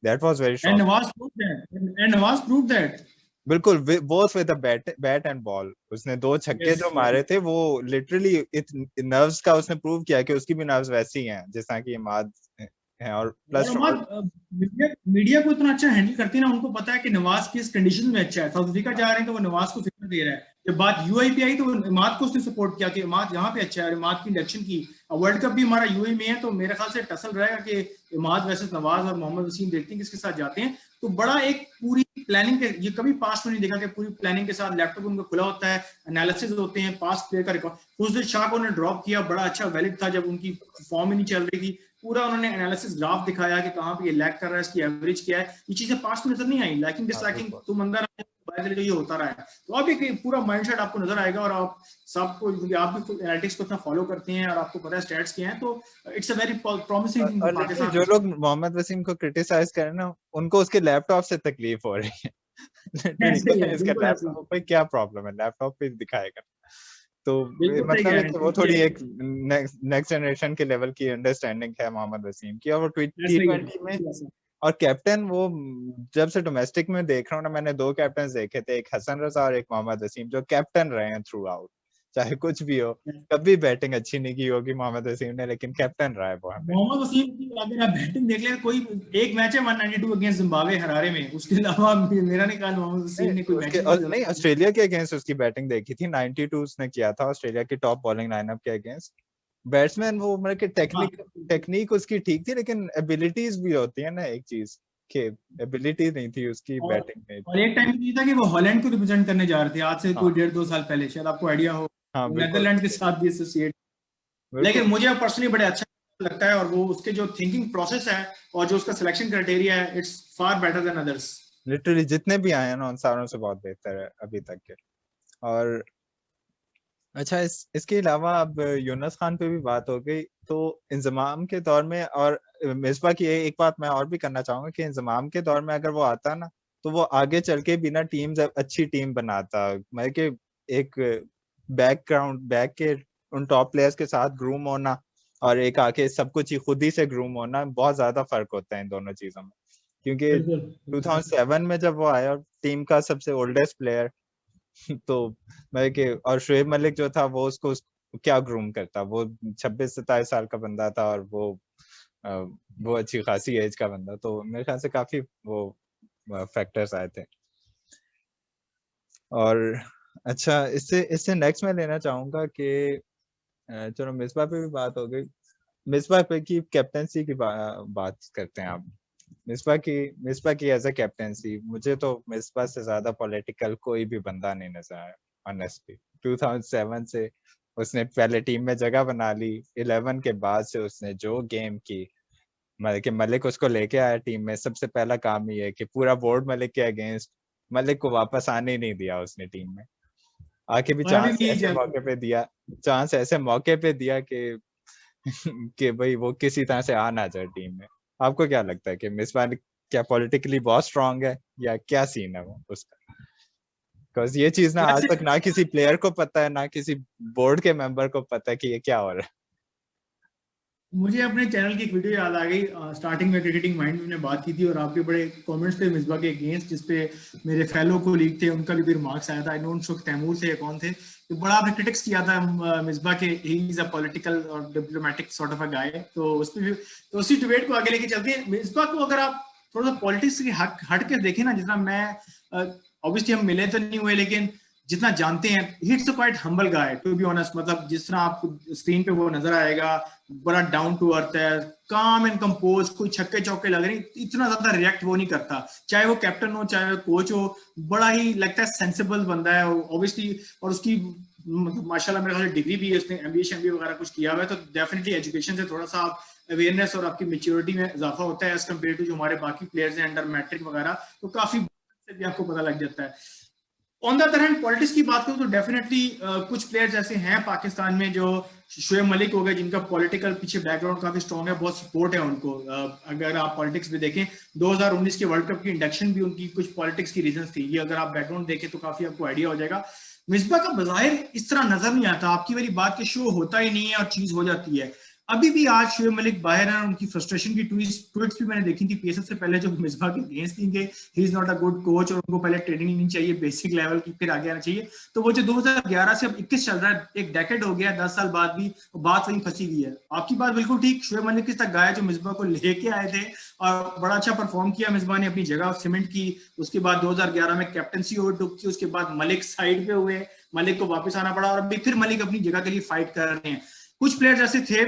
that was very And shocking. Nawaz proved that. And Nawaz proved that. बिल्कुल both with bat and ball. उसने 2 छक्के जो मारे थे वो लिटरली नर्व्स का उसने प्रूव किया कि उसकी भी नर्व्स वैसी हैं जैसा कि इमाद है। और प्लस मीडिया को इतना अच्छा हैंडल करती है ना, उनको पता है कि नवाज किस कंडीशन में अच्छा है। साउथ अफ्रीका जा रहे हैं तो वो नवाज को फिक्र दे रहा है। जब बात यूएई पे आई तो इमाद को उसने सपोर्ट किया कि इमाद यहाँ पे अच्छा है, और इमाद की इंडक्शन की। वर्ल्ड कप भी हमारा यूएई में है, तो मेरे ख्याल से टसल रहेगा कि इमाद वर्सेस नवाज और मोहम्मद वसीम, देखते हैं किसके साथ जाते हैं। तो बड़ा एक पूरी प्लानिंग के, ये कभी पास्ट में नहीं देखा कि पूरी प्लानिंग के साथ लैपटॉप उनका खुला होता है, एनालिसिस होते हैं पास्ट प्लेयर का रिकॉर्ड। उस दिन शाह को उन्होंने ड्रॉप किया, बड़ा अच्छा वैलिड था जब उनकी फॉर्म ही नहीं चल रही थी। पूरा उन्होंने एनालिसिस ग्राफ दिखाया कि कहां पे ये लैग कर रहा है, इसकी एवरेज क्या है। ये चीजें पास्ट में नजर नहीं आई, लाइकिंग डिसलाइकिंग तुम अंदर ये होता रहा है। तो अब एक पूरा माइंडसेट आपको नजर आएगा, और आप सबको, क्योंकि आप भी एनालिटिक्स को इतना फॉलो करते हैं और आपको पता है स्टैट्स क्या हैं, तो it's a very promising thing for Pakistan. जो लोग मोहम्मद वसीम को क्रिटिसाइज कर रहे हैं ना, उनको उसके लैपटॉप से तकलीफ हो रही है। इसका लैपटॉप पे क्या प्रॉब्लम है, लैपटॉप पे दिखाएगा। तो मतलब है कि वो थोड़ी एक नेक्स्ट जनरेशन के लेवल की अंडरस्टैंडिंग है मोहम्मद वसीम की। और वो T20 में और कैप्टन, वो जब से डोमेस्टिक में देख रहा हूँ ना, मैंने 2 कैप्टन देखे थे, एक हसन रजा और एक मोहम्मद वसीम, जो कैप्टन रहे हैं थ्रू आउट। चाहे कुछ भी हो, कभी बैटिंग अच्छी नहीं की होगी मोहम्मद वसीम ने, लेकिन कैप्टन रहा है वो हमें। मोहम्मद वसीम की अगर आप बैटिंग देख ले, कोई एक मैच है 192 अगेंस्ट जिम्बाब्वे हरारे में, उसके अलावा मेरा नहीं ख्याल मोहम्मद वसीम ने कोई मैच नहीं, ऑस्ट्रेलिया के अगेंस्ट उसकी बैटिंग देखी थी, 92 उसने किया था ऑस्ट्रेलिया की टॉप बॉलिंग लाइनअप के अगेंस्ट। बैट्समैन वो मतलब कि टेक्निक उसकी ठीक थी, लेकिन एबिलिटीज भी होती है ना एक चीज, के एबिलिटी नहीं थी उसकी बैटिंग में। और एक टाइम ये था कि वो हॉलैंड को रिप्रेजेंट करने जा रहे थे, आज से कोई 1.5-2 साल पहले, शायद आपको आइडिया हो। नेदरलैंड के साथ भी एसोसिएट, लेकिन मुझे पर्सनली बड़े अच्छा लगता है, और वो उसके जो थिंकिंग प्रोसेस है और जो उसका सिलेक्शन क्राइटेरिया है, it's far better than others. Literally जितने भी आए हैं ना, उन सारों से बहुत बेहतर है अभी तक के। और अच्छा, इसके अलावा अब यूनुस खान पे भी बात हो गई, तो इंजमाम के दौर में, और मिसबा की एक बात मैं और भी करना चाहूंगा कि इंजमाम के दौर में अगर वो आता ना, तो वो आगे चल के बिना टीम अच्छी टीम बनाता। मतलब कि एक बैक के उन टॉप प्लेयर्स के साथ ग्रूम होना और एक आके सब कुछ ही खुद ही से ग्रूम होना, बहुत ज्यादा फर्क होता है इन दोनों चीजों में। क्योंकि 2007 में जब वो आया, टीम का सबसे ओल्डेस्ट प्लेयर, तो मैं कि, और शुएब मलिक जो था वो उसको क्या ग्रूम करता, वो 26-27 साल का बंदा था, और वो अच्छी खासी एज का बंदा। तो मेरे ख्याल से काफी वो फैक्टर्स आए थे। और अच्छा, इससे नेक्स्ट मैं लेना चाहूंगा कि चलो मिसबा पे भी बात हो गई, मिसबा पे की कैप्टनसी की बात करते हैं आप। मिसबा की एज अ कैप्टनसी, मुझे तो मिसबा से ज्यादा पॉलिटिकल कोई भी बंदा नहीं नजर आया ऑनेस्टली। 2007 से उसने पहले टीम में जगह बना ली, 11 के बाद से उसने जो गेम की, मतलब कि मलिक उसको लेके आया टीम में, सबसे पहला काम ही है कि पूरा बोर्ड मलिक के अगेंस्ट, मलिक को वापस आने नहीं दिया उसने टीम में। आके भी चांस ऐसे मौके पे दिया कि कि भाई वो किसी तरह से आ ना जाए टीम में। आपको क्या लगता है कि मिसबा क्या पॉलिटिकली बहुत स्ट्रांग है, या क्या सीन है वो उसका? बिकॉज ये चीज ना आज तक ना किसी प्लेयर को पता है, ना किसी बोर्ड के मेंबर को पता है कि ये क्या हो रहा है। मुझे अपने चैनल की एक वीडियो याद आ गई, स्टार्टिंग में क्रिकेटिंग माइंड में बात की थी, और आपके बड़े कमेंट्स थे मिसबा के अगेंस्ट, जिसपे मेरे फेलो कोलीग थे, उनका भी रिमार्क्स आया था। आई डोंट शो तैमूर थे या कौन थे, तो बड़ा आपने क्रिटिक्स किया था मिसबा के, ही इज अ पॉलिटिकल और डिप्लोमेटिक सॉर्ट ऑफ अ गाय। तो उस पर तो उसी डिबेट को आगे लेके चलते हैं। मिसबा को अगर आप थोड़ा सा पॉलिटिक्स की हट के देखें ना, जितना मैं, ऑब्वियसली हम मिले तो नहीं हुए, लेकिन जितना जानते हैं, it's a quite humble guy to be honest. मतलब जिस तरह आपको स्क्रीन पे वो नजर आएगा, बड़ा डाउन टू अर्थ है, काम एंड कंपोज, कोई छक्के चौके लग रहे, इतना ज्यादा रिएक्ट वो नहीं करता, चाहे वो कैप्टन हो चाहे वो कोच हो। बड़ा ही लगता है सेंसिबल बंदा है ऑब्वियसली। और उसकी मतलब माशाल्लाह मेरे ख्याल से डिग्री भी है, उसने MBA वगैरह कुछ किया हुआ है, तो डेफिनेटली एजुकेशन से थोड़ा सा आप अवेयरनेस और आपकी मेच्योरिटी में इजाफा होता है एज कम्पेयर टू जो हमारे बाकी प्लेयर्स हैं अंडर मैट्रिक वगैरह, तो काफी भी आपको पता लग जाता है। On the other hand politics की बात करूं तो डेफिनेटली कुछ प्लेयर्स ऐसे हैं पाकिस्तान में, जो शुएब मलिक हो गए, जिनका पॉलिटिकल पीछे बैकग्राउंड काफी स्ट्रॉन्ग है, बहुत सपोर्ट है उनको। अगर आप पॉलिटिक्स भी देखें, 2019 के वर्ल्ड कप की इंडक्शन भी उनकी कुछ पॉलिटिक्स की रीजंस थी, ये अगर आप बैकग्राउंड देखें तो काफी आपको आइडिया हो जाएगा। मिसबा का बजाहिर इस तरह नजर नहीं आता, आपकी वाली बात के शो होता ही नहीं है और चीज हो जाती है। अभी भी आज शोएब मलिक बाहर है, उनकी फ्रस्ट्रेशन की ट्वीट्स भी मैंने देखी थी पीएसएल से पहले, जो मिसबा के अगेंस्ट थी कि he is not a good coach और उनको पहले ट्रेनिंग नहीं चाहिए बेसिक लेवल की, फिर आगे आना चाहिए। तो वो जो 2011 से अब 21 चल रहा है, एक डेकेड हो गया, 10 साल बाद भी बात वहीं फंसी हुई है। आपकी बात बिल्कुल ठीक, शोएब मलिक किस तक गाया जो मिसबा को लेके आए थे और बड़ा अच्छा परफॉर्म किया मिसबा ने, अपनी जगह सीमेंट की। उसके बाद 2011 में कैप्टनसी ओवरटुक की, उसके बाद मलिक साइड पे हुए, मलिक को वापस आना पड़ा और अभी फिर मलिक अपनी जगह के लिए फाइट कर रहे हैं। कुछ प्लेयर्स ऐसे थे,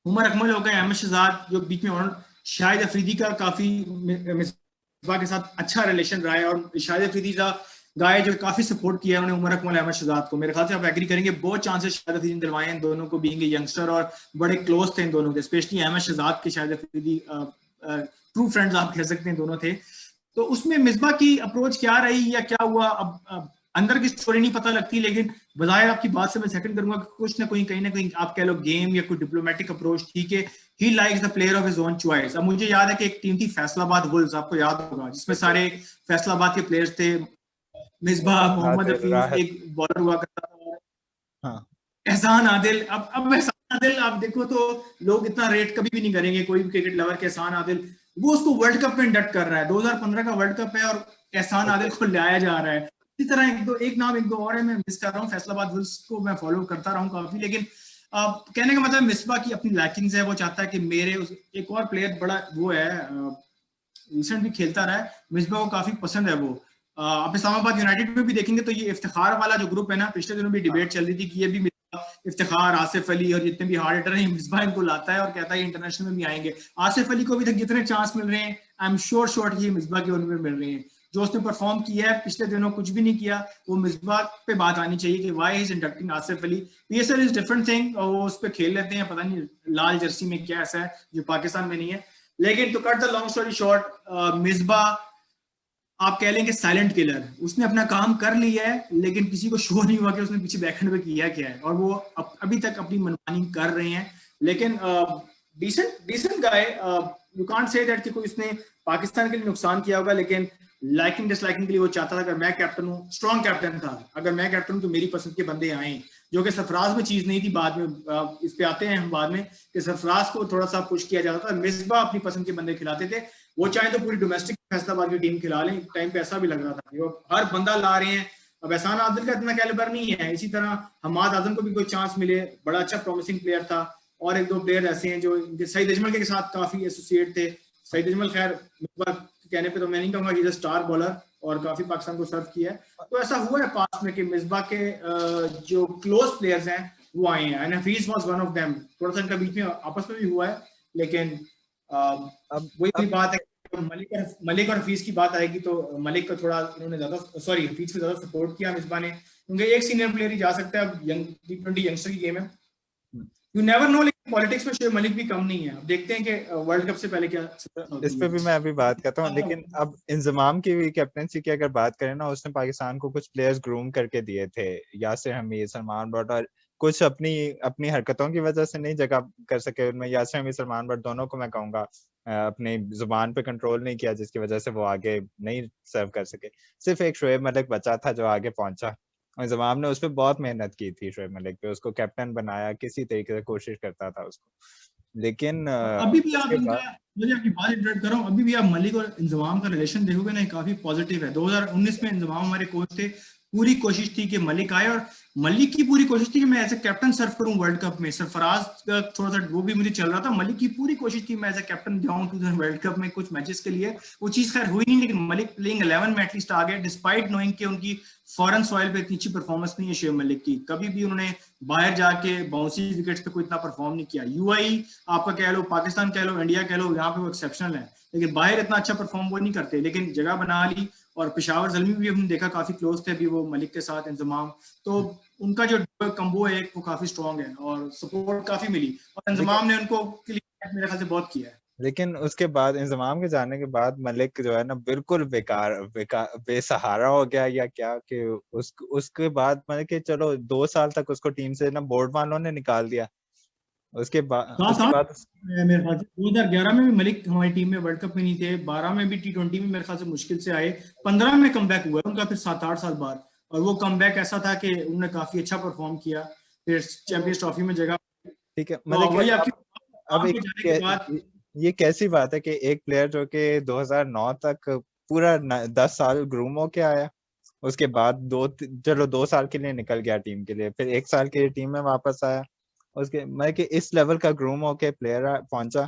उमर अकमल हो गए, अहमद शहजाद जो बीच में, और शाहिद अफरीदी का काफी मिसबा के साथ अच्छा रिलेशन रहा है, और शाहिद अफरीदी का गाय जो काफी सपोर्ट किया है उन्होंने उमर अकमल अहमद शहजाद को। मेरे ख्याल से आप एग्री करेंगे, बहुत चांसेस शाहिद अफरीदी ने दिलवाए इन दोनों को, बीइंग ए यंगस्टर, और बड़े क्लोज थे इन दोनों के, स्पेशली अहमद शहजाद के शाहिद अफरीदी ट्रू फ्रेंड्स आप कह सकते हैं दोनों थे। तो उसमें मिसबा की अप्रोच क्या रही या क्या हुआ, अब अंदर की स्टोरी नहीं पता लगती, लेकिन बजाय आपकी बात से मैं सेकंड करूंगा कि कुछ ना कोई कहीं ना कहीं आप कह लो गेम या कोई डिप्लोमेटिक अप्रोच थी कि he likes the player of his own choice. अब मुझे याद है कि एक टीम थी फैसलाबाद वुल्व्स, आपको याद होगा, जिसमें सारे फैसलाबाद के प्लेयर्स थे, मिसबा, मोहम्मद हफीज, एक बॉलर हुआ करता था, हाँ। एहसान आदिल। अब एहसान आदिल आप देखो तो लोग इतना रेट कभी भी नहीं करेंगे कोई भी क्रिकेट लवर के एहसान आदिल, वो उसको वर्ल्ड कप में इंडक्ट कर रहा है, 2015 का वर्ल्ड कप है और एहसान आदिल को लाया जा रहा है। इसी तरह एक दो और है, मैं मिस कर रहा हूँ, फैसलाबाद वुल्व्स को मैं फॉलो करता रहा हूँ काफी, लेकिन कहने का मतलब मिसबा की अपनी लैकिंग्स है, वो चाहता है कि मेरे एक और प्लेयर बड़ा वो है, रिसेंट भी खेलता रहा है, मिसबा को काफी पसंद है वो। आप इस्लामाबाद यूनाइटेड में भी देखेंगे तो ये इफ्तिखार वाला जो ग्रुप है ना, पिछले दिनों भी डिबेट चल रही थी कि ये भी इफ्तिखार, आसिफ अली और जितने भी हार्ड हिटर हैं, मिसबा इनको लाता है और कहता है इंटरनेशनल में भी आएंगे। आसिफ अली को भी तक जितने चांस मिल रहे हैं, आई एम श्योर कि मिसबा के उनमें मिल रहे हैं। जो उसने परफॉर्म किया है पिछले दिनों, कुछ भी नहीं किया, वो मिसबा पे बात आनी चाहिए कि why is inducting Asif Ali. PSL is different thing, वो उस पर खेल लेते हैं, पता नहीं लाल जर्सी में क्या ऐसा है जो पाकिस्तान में नहीं है। लेकिन to cut the long story short, Misbah आप कह लेंगे साइलेंट किलर, उसने अपना काम कर लिया है, लेकिन किसी को शो नहीं हुआ कि उसने पीछे बैकएंड पे किया क्या है, और वो अभी तक अपनी मनमानी कर रहे हैं। लेकिन decent guy, you can't say that कि कोई इसने पाकिस्तान के लिए नुकसान किया होगा, लेकिन लाइकिंग डिसलाइकिंग के लिए वो चाहता था, अगर मैं कैप्टन हूँ, स्ट्रॉन्ग कैप्टन था, अगर मैं कैप्टन हूँ तो मेरी पसंद के बंदे आए, जो कि सरफराज में चीज नहीं थी। बाद में इस पे आते हैं हम बाद में, कि सरफराज को थोड़ा सा पुश किया जाता था, मिसबा अपनी पसंद के बंदे खिलाते थे, वो चाहे तो पूरी डोमेस्टिक फैसलाबाद की टीम खिला लें, टाइम पे ऐसा भी लग रहा था, वो हर बंदा ला रहे हैं। अब एहसान आदिल का इतना कैलिबर नहीं है, इसी तरह हमाद आजम को भी कोई चांस मिले, बड़ा अच्छा प्रॉमिसिंग प्लेयर था, और एक दो प्लेयर ऐसे हैं जो सईद अजमल के साथ काफी एसोसिएट थे। सईद अजमल खैर कहने पे तो मैं नहीं कहूंगा कि स्टार बॉलर, और काफी पाकिस्तान को सर्व किया है। तो ऐसा हुआ है पास में कि मिसबा के जो क्लोज प्लेयर्स हैं वो आए हैं, and Hafeez was one of them. थोड़ा सा इनका बीच में आपस में भी हुआ है, लेकिन वही बात है, मलिक और हफीज की बात आएगी तो मलिक का थोड़ा इन्होंने ज्यादा, सॉरी हफीज को ज्यादा सपोर्ट किया मिसबा ने, क्योंकि एक सीनियर प्लेयर ही जा सकता है, अब T20 यंगस्टर की गेम है, यू नेवर नो। लेकिन पॉलिटिक्स में शोएब मलिक भी कम नहीं है। अब देखते हैं कि वर्ल्ड कप से पहले क्या इस पे भी मैं अभी बात करता हूँ, लेकिन अब इंजमाम की भी कैप्टनसी की अगर बात करें ना, उसने पाकिस्तान को कुछ प्लेयर्स ग्रूम करके दिए थे, यासिर हमीद, सलमान बट, और कुछ अपनी अपनी हरकतों की वजह से नहीं जगह कर सके उनमें। यासिर हमीद, सलमान बट दोनों को मैं कहूंगा अपनी जुबान पे कंट्रोल नहीं किया, जिसकी वजह से वो आगे नहीं सर्व कर सके। सिर्फ एक शोएब मलिक बचा था जो आगे पहुंचा, और इंजमाम ने उस पर बहुत मेहनत की थी, शोएब मलिक पे, उसको कैप्टन बनाया, किसी तरीके से कोशिश करता था उसको। लेकिन अभी भी आप इनका, मुझे आपकी बात इंटरप्ट कर रहा हूँ, अभी भी आप मलिक और इंजमाम का रिलेशन देखोगे ना, काफी पॉजिटिव है। 2019 में इंजमाम हमारे कोच थे, पूरी कोशिश थी कि मलिक आए, और मलिक की पूरी कोशिश थी कि मैं एज ए कैप्टन सर्व करूं वर्ल्ड कप में। सरफराज का थोड़ा सा वो भी मुझे चल रहा था, मलिक की पूरी कोशिश थी मैं एज ए कैप्टन जाऊं वर्ल्ड कप में कुछ मैचेस के लिए। वो चीज खैर हुई नहीं, लेकिन मलिक प्लेइंग 11 में एटलीस्ट आ गए, डिस्पाइट नोइंग कि उनकी फॉरेन सॉइल पे इतनी अच्छी परफॉर्मेंस नहीं है शोएब मलिक की। कभी भी उन्होंने बाहर जाके बाउंसी विकेट्स पे कोई इतना परफॉर्म नहीं किया। यूआई आपका कह लो, पाकिस्तान कह लो, इंडिया कह लो, यहाँ पे वो एक्सेप्शनल है, लेकिन बाहर इतना अच्छा परफॉर्म वो नहीं करते, लेकिन जगह बना ली। और पेशावर जलमी भी हमने देखा काफी क्लोज थे अभी वो मलिक के साथ, इंजमाम, तो उनका जो कंबो है वो काफी स्ट्रॉन्ग है, और सपोर्ट काफी मिली, और इंजमाम ने उनको मेरे ख्याल से बहुत किया है। लेकिन उसके बाद, इंजमाम के जाने के बाद, मलिक जो है ना बिल्कुल बेसहारा हो गया या क्या, कि उसके बाद मतलब कि चलो 2 साल तक उसको टीम से ना बोर्ड वालों ने निकाल दिया। उसके बाद मेरे ख्याल से 2011 में भी मलिक हमारी टीम में वर्ल्ड कप में नहीं थे, 12 में भी T20 में मेरे ख्याल से मुश्किल से आए, 15 में कमबैक हुआ उनका, फिर 7-8 साल बाद। और वो कमबैक ऐसा था कि उन्होंने काफी अच्छा परफॉर्म किया, फिर चैंपियंस ट्रॉफी में जगह, ठीक है, तो मतलब वही कि आपकी अब पे जाने के बाद ये कैसी बात है कि एक प्लेयर जो कि 2009 तक पूरा 10 साल ग्रूम होके आया, उसके बाद चलो 2 साल के लिए निकल गया टीम के लिए, फिर 1 साल के लिए टीम में वापस आया, उसके मैं कि इस लेवल का ग्रूम होके प्लेयर पहुंचा,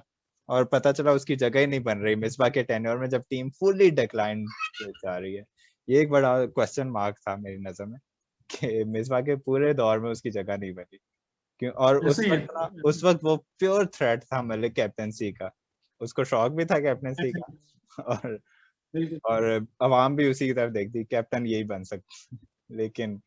और पता चला उसकी जगह ही नहीं बन रही मिसबा के टेन्योर में, जब टीम फुली डिक्लाइन जा रही है। ये एक बड़ा क्वेश्चन मार्क था मेरी नजर में कि मिसबा के पूरे दौर में उसकी जगह नहीं बनी क्यों। और ऐसा ही है, उस वक्त वो प्योर थ्रेट था मलिक कैप्टनसी का, उसको शौक भी था कैप्टनसी ऐसा ही है, का, बिल्कुल और अवाम भी उसी की तरफ देखती कैप्टन यही बन सकता, लेकिन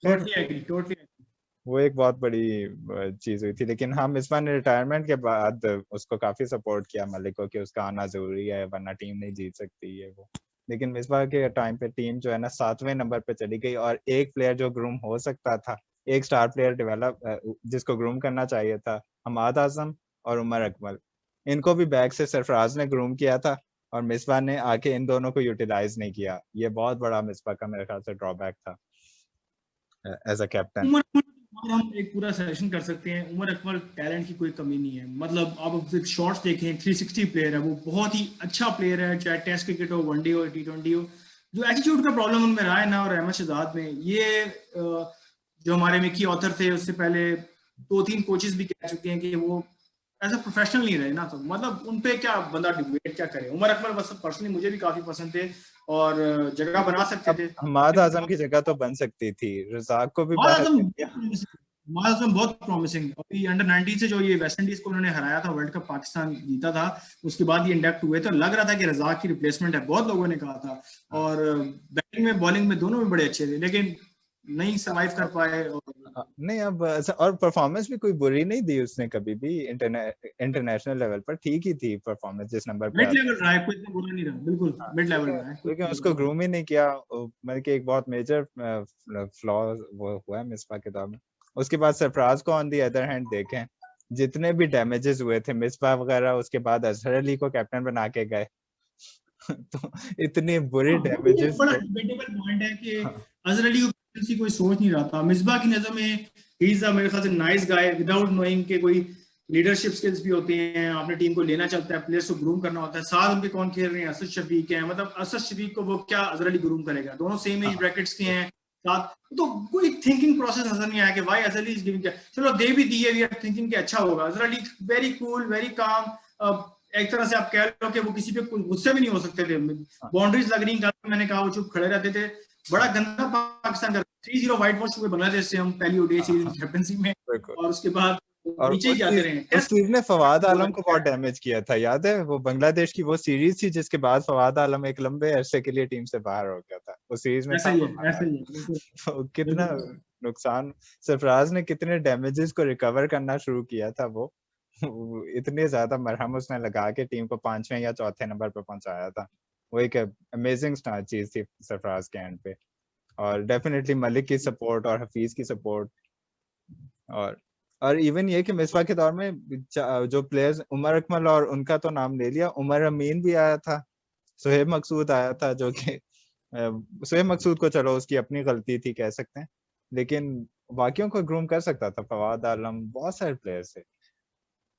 खैर टोटली एग्री, टोटली एग्री। वो एक बहुत बड़ी चीज हुई थी। लेकिन हाँ, मिसबा ने रिटायरमेंट के बाद उसको काफी सपोर्ट किया मलिक को कि उसका आना जरूरी है वरना टीम नहीं जीत सकती है वो। लेकिन मिसबा के टाइम पे टीम जो है ना 7वें नंबर पे चली गई, और एक प्लेयर जो ग्रूम हो सकता था, एक स्टार प्लेयर डेवलप जिसको ग्रूम करना चाहिए था, हमाद आजम और उमर अकमल, इनको भी बैक से सरफराज ने ग्रूम किया था, और मिसबा ने आके इन दोनों को यूटिलाइज नहीं किया। ये बहुत बड़ा मिसबा का मेरे ख्याल से ड्रॉबैक था as a captain. Umar Akmal और हम एक पूरा सेशन कर सकते हैं। उमर अकमल टैलेंट की कोई कमी नहीं है, मतलब आप शॉट्स देखें, 360 प्लेयर है वो, बहुत ही अच्छा प्लेयर है, चाहे टेस्ट क्रिकेट हो, वनडे हो, T20 हो। जो एटीट्यूड का प्रॉब्लम उनमें रहा है ना, और अहमद शहजाद में, ये जो हमारे मिकी ऑथर थे उससे पहले 2-3 कोचेस भी कह चुके हैं कि वो एज अ प्रोफेशनल नहीं रहे ना, तो मतलब उन पे क्या बंदा डिबेट क्या करे। उमर अकमल बस पर्सनली मुझे भी काफी पसंद थे और जगह बना सकते अब थे। हमाद आजम की जगह तो बन सकती थी, रजाक को भी माल बाहर आजम कर बहुत दिया। promising, माल आजम बहुत प्रॉमिसिंग। अभी अंडर 19 से जो ये वेस्ट इंडीज को उन्होंने हराया था, वर्ल्ड कप पाकिस्तान जीता था, उसके बाद ये इंडक्ट हुए, तो लग रहा था कि रजाक की रिप्लेसमेंट है, बहुत लोगों ने कहा था। हाँ, और बैटिंग में बॉलिंग में दोनों में बड़े अच्छे थे, लेकिन नहीं सरवाइव कर पाए। और नहीं अब और परफॉर्मेंस भी कोई बुरी नहीं दी उसने कभी भी, इंटरनेशनल लेवल पर ठीक ही थी परफॉर्मेंस जिस नंबर पे मिड आता लेवल रहा है, कोई इतना बुरा नहीं रहा, बिल्कुल है। मिड लेवल लेकिन रहा है, लेकिन कोई उसको ग्रूम ही नहीं किया, मतलब कि एक बहुत मेजर फ्लॉ वो हुआ है मिसबा के दौर में। उसके बाद सरफराज को ऑन दी अदर हैंड देखें, जितने भी डैमेजेस हुए थे मिसबा वगैरह उसके बाद अजहर अली को कैप्टन बना के गए तो इतने बुरे हाँ, वो भी एक डैमेजेस बड़ा थे। डिबेटेबल पॉइंट है कि हाँ, अजहर अली को कैप्टनसी कोई सोच नहीं रहा था। मिसबा की नजर में ही इज मेरे ख्याल से नाइस गाय, विदाउट नोइंग के कोई लीडरशिप स्किल्स भी होते हैं, आपने टीम को लेना चलता है, प्लेयर्स को ग्रूम करना होता है। साथ उनके कौन खेल रहे हैं, असद शफीक है, मतलब असद शफीक को वो क्या अजहर अली ग्रूम करेगा, दोनों सेम एज हाँ, ब्रैकेट्स के हैं साथ। तो कोई थिंकिंग प्रोसेस नजर नहीं आया कि भाई अजहर अली इज गिविंग, चलो दे भी दिए, वी आर थिंकिंग कि अच्छा होगा। Azhar Ali very cool, very calm, एक तरह से आप कह लो कि वो किसी पे गुस्से भी नहीं हो सकते थे। हाँ, बाउंड्रीज लग रही, मैंने कहा वो चुप खड़े रहते थे। बड़ा हाँ, गंदा पाकिस्तान का 3-0 व्हाइट वॉश हुए बांग्लादेश से हम पहली ओडीआई हाँ, सीरीज हाँ, की कैप्टनसी में, बिल्कुल। और उसके बाद और नीचे ही जाते रहे। उस टेस्ट चीज ने फवाद बहुत आलम को अच्छा बहुत है। डैमेज किया था, याद है वो बांग्लादेश की वो सीरीज थी जिसके बाद फवाद आलम एक लंबे अरसे के लिए टीम से बाहर हो गया था, उस सीरीज में ऐसा था ही वो है, बाहर। ऐसा ही है, बिल्कुल तो कितना बिल्कुल। नुकसान, सरफराज ने कितने डैमेजेस को रिकवर करना शुरू किया था वो इतने ज्यादा मरहम उसने लगा के टीम को 5वें या चौथे नंबर पर पहुंचाया था। वो एक अमेजिंग चीज थी सरफराज के एंड पे। और डेफिनेटली मलिक की सपोर्ट और हफीज की सपोर्ट, और इवन ये कि मिसबा के दौर में जो प्लेयर्स, उमर अकमल और उनका तो नाम ले लिया, उमर अमीन भी आया था, सुहेब मकसूद आया था, जो कि सुहेब मकसूद को चलो उसकी अपनी गलती थी कह सकते हैं, लेकिन बाकियों को ग्रूम कर सकता था, फवाद आलम, बहुत सारे प्लेयर्स थे,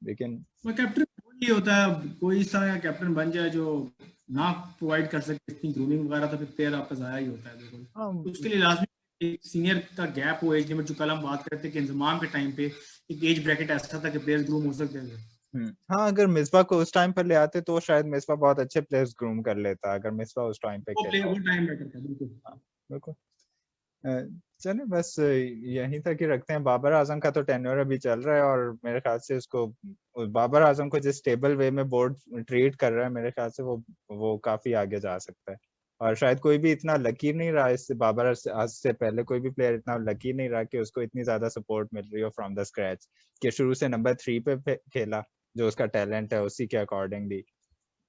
लेकिन कैप्टन ये होता है, कोई इस तरह का कैप्टन बन जाए जो ना प्रोवाइड कर सके इतनी ग्रूमिंग वगैरह, तो फिर प्लेयर आपका जाया ही होता है बिल्कुल। हाँ। तो उसके लिए लाजमी एक सीनियर का गैप हो, एज लिमिट, जो कल हम बात करते हैं कि इंजमाम के टाइम पे एक एज ब्रैकेट ऐसा था कि प्लेयर्स ग्रूम हो सकते थे। हाँ, अगर मिसबा को उस टाइम पर ले आते तो शायद मिसबा बहुत अच्छे प्लेयर्स ग्रूम कर लेता, अगर मिसबा उस टाइम पे वो खेला प्लेयर हो। वो टाइम बेटर था, बिल्कुल। हाँ, बिल्कुल। चले बस यहीं तक ही रखते हैं। बाबर आजम का तो टेन्योर अभी चल रहा है, और मेरे ख्याल से उसको, बाबर आजम को जिस स्टेबल वे में बोर्ड ट्रीट कर रहा है, मेरे ख्याल से वो काफी आगे जा सकता है। और शायद कोई भी इतना लकी नहीं रहा इससे, बाबर आज से पहले कोई भी प्लेयर इतना लकी नहीं रहा कि उसको इतनी ज्यादा सपोर्ट मिल रही हो फ्रॉम द स्क्रैच, कि शुरू से नंबर 3 पे खेला, जो उसका टैलेंट है उसी के अकॉर्डिंगली।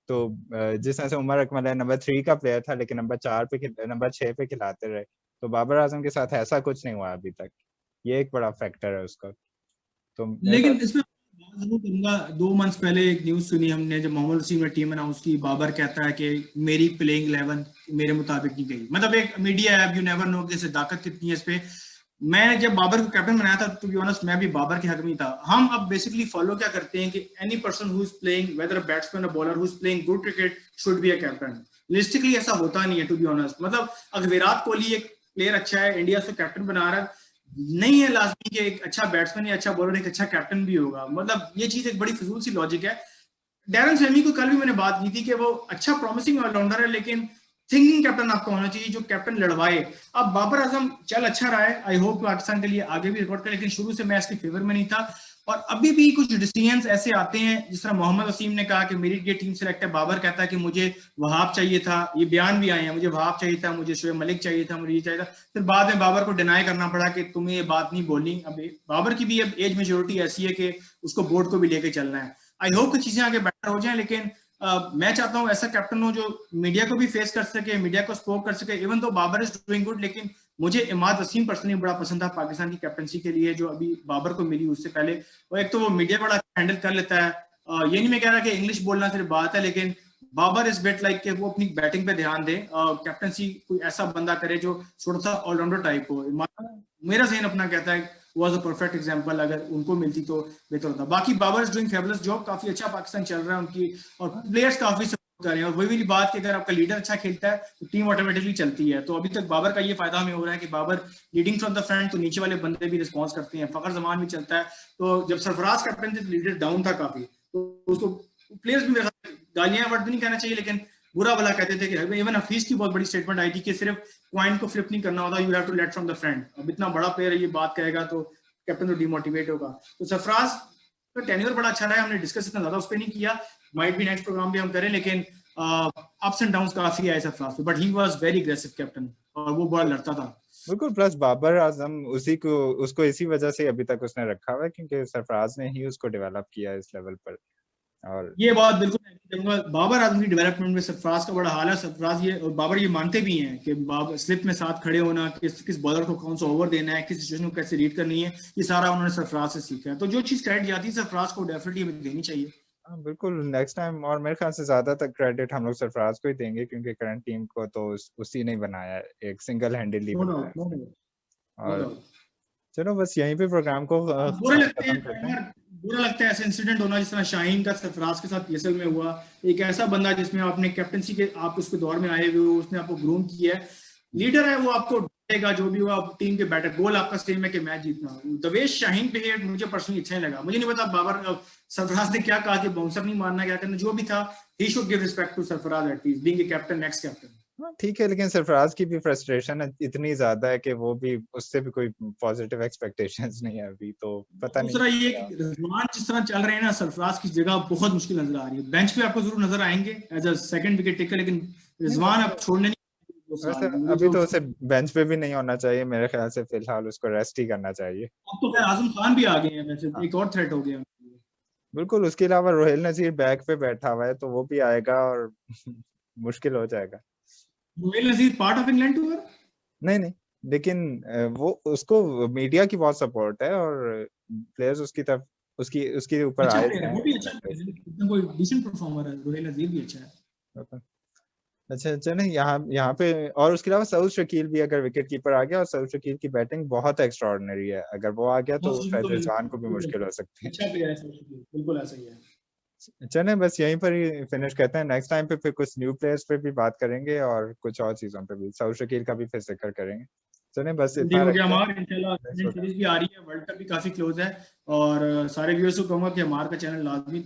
तो जिस तरह से उमर अकमल है, नंबर 3 का प्लेयर था, लेकिन नंबर 6 पे खिलाते रहे, तो बाबर आजम के साथ ऐसा कुछ नहीं हुआ अभी तक। ये एक बड़ा फैक्टर है उसका। तो मेरे ख्याल, लेकिन इसमें बात जरूर करूंगा, 2 मंथ्स पहले एक न्यूज सुनी हमने, जब मोहम्मद वसीम ने टीम अनाउंस की, बाबर कहता है कि मेरी प्लेइंग 11 मेरे मुताबिक नहीं गई। मतलब एक media app, you never know कि सदाकत कितनी है इस पे। मैं जब बाबर को कैप्टन बनाया था, टू बी ऑनेस्ट मैं भी बाबर के हक में था। हम अब बेसिकली फॉलो क्या करते हैं कि any person who is playing, whether a batsman और bowler who is playing good cricket should be a captain. Realistically ऐसा होता नहीं है, टू बी ऑनेस्ट। मतलब अगर विराट कोहली एक प्लेयर अच्छा है, इंडिया से कैप्टन बना रहा है, नहीं है लाजमी कि एक अच्छा बैट्समैन या अच्छा बॉलर एक अच्छा कैप्टन भी होगा। मतलब ये चीज एक बड़ी फजूल सी लॉजिक है। डैरन सैमी को कल भी मैंने बात की थी कि वो अच्छा प्रॉमिसिंग ऑलराउंडर है, लेकिन थिंकिंग कैप्टन आपका होना चाहिए जो कैप्टन लड़वाए। अब बाबर आजम चल अच्छा रहा है, आई होप पाकिस्तान के लिए आगे भी रिकॉर्ड करे, लेकिन शुरू से मैं इसके फेवर में नहीं था। और अभी भी कुछ डिसीजंस ऐसे आते हैं, जिस तरह मोहम्मद वसीम ने कहा कि मेरी ये टीम सेलेक्ट है, बाबर कहता है कि मुझे वहाब चाहिए था, ये बयान भी आए हैं, मुझे वहाब चाहिए था, मुझे शोएब मलिक चाहिए था, मुझे ये चाहिए था। फिर बाद में बाबर को डिनाई करना पड़ा कि तुम्हें ये बात नहीं बोलनी। अब बाबर की भी अब एज मेच्योरिटी ऐसी है कि उसको बोर्ड को भी लेके चलना है। आई होप कि चीजें आगे बेटर हो जाएं, लेकिन मैं चाहता हूं ऐसा कैप्टन हो जो मीडिया को भी फेस कर सके, मीडिया को स्पोक कर सके। इवन तो बाबर इज डूइंग गुड, लेकिन मुझे इमाद वसीम पर्सनली बड़ा पसंद था पाकिस्तान की कैप्टनसी के लिए, जो अभी बाबर को मिली उससे पहले। और एक तो वो मीडिया बड़ा हैंडल कर लेता है। ये नहीं मैं कह रहा कि इंग्लिश बोलना सिर्फ बात है, लेकिन बाबर इज बेट लाइक कि वो अपनी बैटिंग पे ध्यान दे, कैप्टनसी कोई ऐसा बंदा करे जो थोड़ा सा ऑलराउंडर टाइप हो। मेरा जहन अपना कहता है वाज अ परफेक्ट एग्जांपल, अगर उनको मिलती तो बेहतर होता। बाकी Babar is doing fabulous job, काफी अच्छा पाकिस्तान चल रहा है उनकी, और प्लेयर्स काफी सपोर्ट कर रहे हैं। और वही वाली बात कि अगर आपका लीडर अच्छा खेलता है तो टीम ऑटोमेटिकली चलती है। तो अभी तक बाबर का ये फायदा हमें हो रहा है कि Babar leading from the front, तो नीचे वाले बंदे भी रिस्पॉन्स करते हैं, फखर जमान भी चलता है। तो जब सरफराज कैप्टन थे लीडर डाउन था काफी, तो उसको प्लेयर्स भी मेरे गालियां वर्ड भी नहीं कहना चाहिए, लेकिन बुरा भला कहते थे कि इवन हफीज की बहुत बड़ी स्टेटमेंट आई थी कि सिर्फ पॉइंट को फ्लिप नहीं करना होता, you have to let from the front. अब इतना बड़ा प्लेयर ये बात कहेगा तो कैप्टन तो डिमोटिवेट होगा। तो सरफराज का टेन्योर बड़ा अच्छा रहा है, हमने डिस्कस इतना ज्यादा उस पर नहीं किया, माइट भी नेक्स्ट प्रोग्राम भी हम करें, लेकिन अप्स एंड डाउन्स काफी आए सरफराज पे, but he was very aggressive captain, और वो बड़ा लड़ता था। बिल्कुल। प्लस बाबर आजम उसी को उसको इसी वजह से अभी तक उसने रखा हुआ है, क्योंकि सरफराज ने ही उसको डेवलप किया इस लेवल पर। और ये बात बिल्कुल बाबर आजम की डेवलपमेंट में सरफराज का बड़ा हाल है। सरफराज ये और बाबर ये मानते भी हैं कि बाबर स्लिप में साथ खड़े होना, किस बॉलर को कौन सा ओवर देना है, किस सिचुएशन को कैसे रीड करनी है, ये सारा उन्होंने सरफराज से सीखा है। तो जो चीज क्रेडिट जाती है सरफराज को डेफिनेटली हमें देनी चाहिए। हाँ बिल्कुल, नेक्स्ट टाइम। और मेरे ख्याल से ज्यादातर क्रेडिट हम लोग सरफराज को ही देंगे, क्योंकि करंट टीम को तो उसी ने बनाया है, एक सिंगल हैंडली नो बनाया है। डाउट, नो डाउट, नो और डाउट। चलो बस यहीं पे प्रोग्राम को बुरे लगते हैं खत्म करते हैं। यार, बुरा लगता है ऐसा इंसिडेंट होना, जिस तरह शाहीन का सरफराज के साथ पीएसएल में हुआ। एक ऐसा बंदा जिसमें आपने कैप्टनसी के आप उसके दौर में आए हुए हो, उसने आपको ग्रूम किया है, लीडर है, वो आपको देगा जो भी हुआ, टीम के बैटर, गोल आपका सेम है कि मैच जीतना। दवेश शाहीन बिहेव मुझे पर्सनली अच्छा नहीं लगा। मुझे नहीं पता बाबर सरफराज ने क्या कहा कि बाउंसर नहीं मारना, क्या करना, जो भी था he should give respect to Sarfaraz at least being a captain, next captain. हाँ ठीक है, लेकिन सरफराज की भी फ्रस्ट्रेशन इतनी ज्यादा है कि वो भी, उससे भी कोई पॉजिटिव एक्सपेक्टेशंस नहीं है अभी, तो पता नहीं दूसरा ये क्या। कि रिजवान जिस तरह चल रहे हैं ना, सरफराज की जगह बहुत मुश्किल नजर आ रही है। बेंच पे आपको जरूर नजर आएंगे as a second wicket taker, लेकिन नहीं रिजवान वैसे अब छोड़ने नहीं, 2 साल वैसे मुझे अभी जो। तो उसे बेंच पे भी नहीं होना चाहिए मेरे ख्याल से, फिलहाल उसको रेस्ट ही करना चाहिए। अब तो खैर आजम खान भी आ गए हैं, वैसे हाँ एक और थ्रेट हो गया। बिल्कुल। उसके अलावा रोहिल नजीर बैक पे बैठा हुआ है, तो वो भी आएगा और मुश्किल हो जाएगा। रोहिल नजीर पार्ट ऑफ इंग्लैंड टूर। नहीं नहीं, लेकिन वो उसको मीडिया की बहुत सपोर्ट है, और प्लेयर्स उसकी तरफ, उसकी उसके ऊपर अच्छा आए प्लेयर है, हैं। वो भी अच्छा प्लेयर है, इतना कोई डिसेंट परफॉर्मर है, रोहिल नजीर भी अच्छा है। अच्छा अच्छा। नहीं यहाँ पे, और उसके अलावा सऊद शकील भी अगर विकेट कीपर आ गया, और सऊद शकील की बैटिंग बहुत एक्स्ट्राऑर्डिनरी है, अगर वो आ गया हाँ, तो शायद रिजवान को भी बिल्कुल मुश्किल हो सकती है। अच्छा प्लेयर है सऊदी शकील, बिल्कुल ऐसा ही है। चलें बस यहीं पर ही फिनिश करते हैं। नेक्स्ट टाइम पे फिर कुछ न्यू प्लेयर्स पे भी बात करेंगे, और कुछ और चीजों पे भी, सऊद शकील का भी फिर जिक्र करेंगे। चलें बस ठीक इतना हो गया रखते हैं। हमारा, इंशाल्लाह नेक्स्ट इंडियन प्रोग्राम। सीरीज भी आ रही है, वर्ल्ड कप भी काफी क्लोज है। और सारे व्यूअर्स को कहूंगा कि हमारा का चैनल लाजमी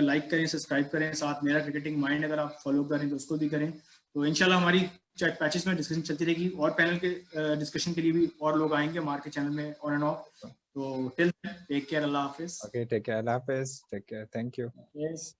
लाइक करें, सब्सक्राइब करें, साथ मेरा क्रिकेटिंग माइंड अगर आप फॉलो करें तो उसको भी करें। तो इंशाल्लाह हमारी चैट पैचेस में डिस्कशन चलती रहेगी, और पैनल के डिस्कशन के लिए भी और लोग आएंगे हमारे के चैनल में ऑन एंड ऑफ। तो टिल टेक केयर, अल्लाह हाफिज। ओके टेक केयर, अल्लाह हाफिज, take care, thank you. Yes.